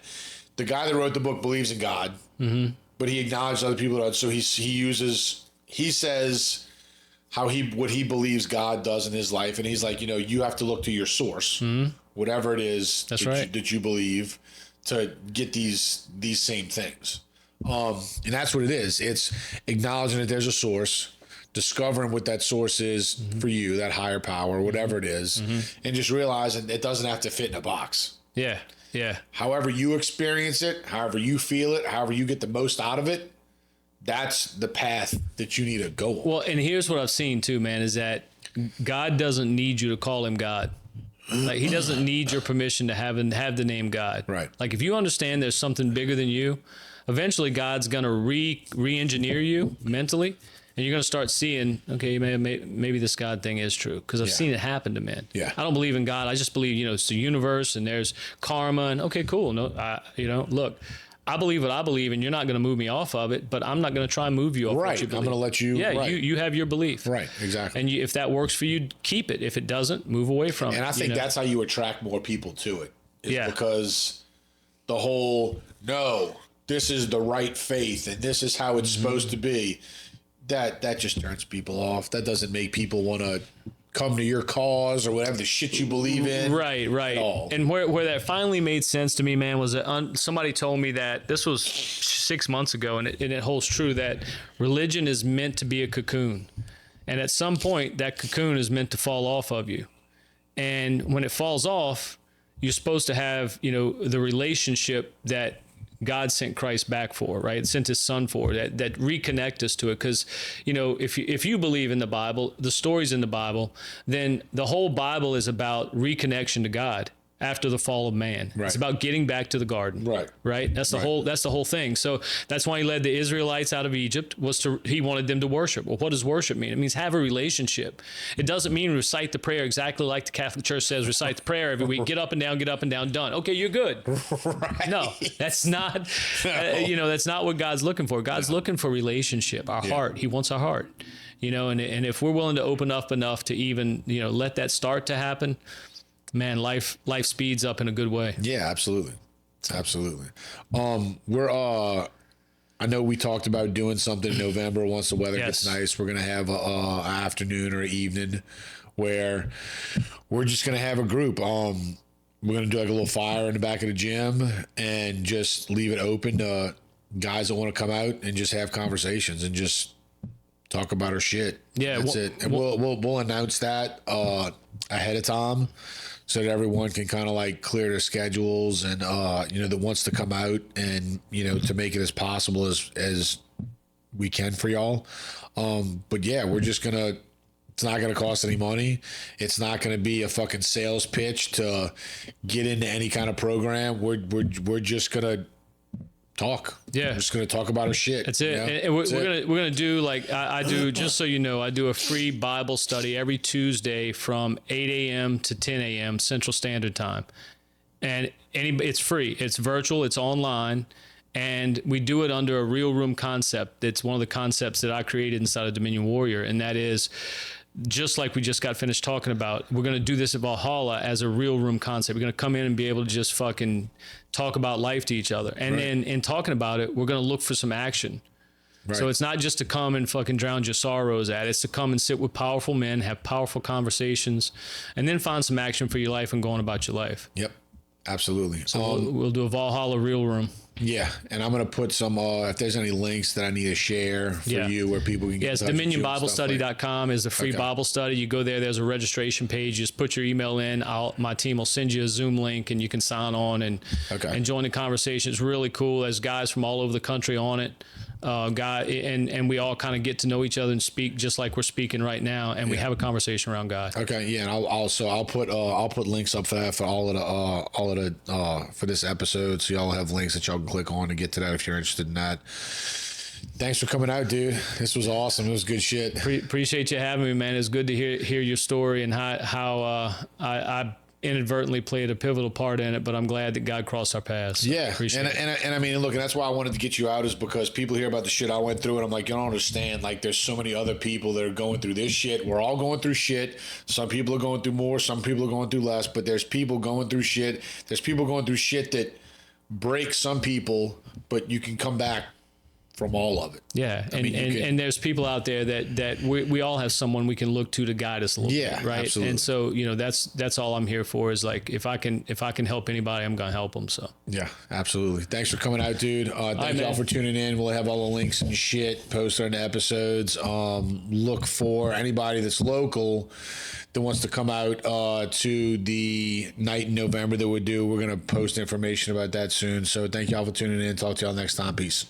The guy that wrote the book believes in God, mm-hmm. but he acknowledges other people don't. So he says what he believes God does in his life, and he's like, you know, you have to look to your source, mm-hmm. whatever it is that you believe, to get these same things. And that's what it is. It's acknowledging that there's a source, discovering what that source is mm-hmm. for you, that higher power, whatever it is, mm-hmm. and just realizing it doesn't have to fit in a box. Yeah. However you experience it, however you feel it, however you get the most out of it, that's the path that you need to go on. Well, and here's what I've seen too, man, is that God doesn't need you to call him God. Like, he doesn't need your permission to have the name God. Right. Like, if you understand there's something bigger than you, eventually God's going to re-engineer you mentally. And you're going to start seeing, okay, maybe this God thing is true. Because I've seen it happen to men. Yeah. I don't believe in God. I just believe, you know, it's the universe and there's karma. And okay, cool. No, look, I believe what I believe, and you're not going to move me off of it. But I'm not going to try and move you off what you believe. I'm going to let you. Yeah, right. you have your belief. Right, exactly. And if that works for you, keep it. If it doesn't, move away from it. And I think that's how you attract more people to it. Because the whole, no, this is the right faith and this is how it's mm-hmm. supposed to be. That just turns people off. That doesn't make people want to come to your cause or whatever the shit you believe in. Right. all. And where that finally made sense to me, man, was that somebody told me that this was 6 months ago, and it holds true that religion is meant to be a cocoon. And at some point, that cocoon is meant to fall off of you. And when it falls off, you're supposed to have, the relationship that God sent Christ back for, right? Sent his son for that reconnect us to it. Because, if you believe in the Bible, the stories in the Bible, then the whole Bible is about reconnection to God after the fall of man. Right. It's about getting back to the garden. Right. That's the whole thing. So that's why he led the Israelites out of Egypt, he wanted them to worship. Well, what does worship mean? It means have a relationship. It doesn't mean recite the prayer exactly like the Catholic Church says, recite the prayer every week, get up and down, done. Okay, you're good. Right. No, that's not, that's not what God's looking for. God's looking for relationship, our heart. He wants our heart, and if we're willing to open up enough to even, let that start to happen, man, life speeds up in a good way. Yeah, absolutely. I know we talked about doing something in November once the weather gets nice. We're gonna have a afternoon or evening where we're just gonna have a group. We're gonna do like a little fire in the back of the gym and just leave it open to guys that want to come out and just have conversations and just talk about our shit. Yeah, that's it. And we'll announce that ahead of time, so that everyone can kind of like clear their schedules and that wants to come out and to make it as possible as we can for y'all. But yeah, we're just gonna. It's not gonna cost any money. It's not gonna be a fucking sales pitch to get into any kind of program. We're just gonna talk. Yeah, we're just gonna talk about our shit. That's it. And we're gonna do like I do. Just so you know, I do a free Bible study every Tuesday from 8 a.m. to 10 a.m. Central Standard Time, and it's free. It's virtual. It's online, and we do it under a real room concept. It's one of the concepts that I created inside of Dominion Warrior, and that is, just like we just got finished talking about, we're going to do this at Valhalla as a real room concept. We're going to come in and be able to just fucking talk about life to each other. And then in talking about it, we're going to look for some action. Right. So it's not just to come and fucking drown your sorrows at. It's to come and sit with powerful men, have powerful conversations, and then find some action for your life and go on about your life. Yep. Absolutely. So we'll do a Valhalla real room. Yeah, and I'm going to put some, if there's any links that I need to share for you where people can get in touch with you. DominionBibleStudy.com is the free Bible study. You go there, there's a registration page. You just put your email in. My team will send you a Zoom link, and you can sign on and join the conversation. It's really cool. There's guys from all over the country on it. And we all kind of get to know each other and speak just like we're speaking right now, and we have a conversation around God. Okay, yeah, and I'll put links up for that for all of the for this episode, so y'all have links that y'all can click on to get to that if you're interested in that. Thanks for coming out, dude. This was awesome. It was good shit. Appreciate you having me, man. It's good to hear your story and how I inadvertently played a pivotal part in it, but I'm glad that God crossed our paths. Yeah, and I mean, look, and that's why I wanted to get you out, is because people hear about the shit I went through, and I'm like, you don't understand. Like, there's so many other people that are going through this shit. We're all going through shit. Some people are going through more. Some people are going through less. But there's people going through shit. There's people going through shit that breaks some people, but you can come back from all of it. Yeah, and there's people out there that we all have someone we can look to guide us a little bit, right? Absolutely. And so that's all I'm here for, is like, if I can help anybody, I'm gonna help them. So yeah, absolutely. Thanks for coming out, dude. Thank y'all for tuning in. We'll have all the links and shit posted on the episodes. Look for anybody that's local that wants to come out to the night in November that we do. We're gonna post information about that soon. So thank y'all for tuning in. Talk to y'all next time. Peace.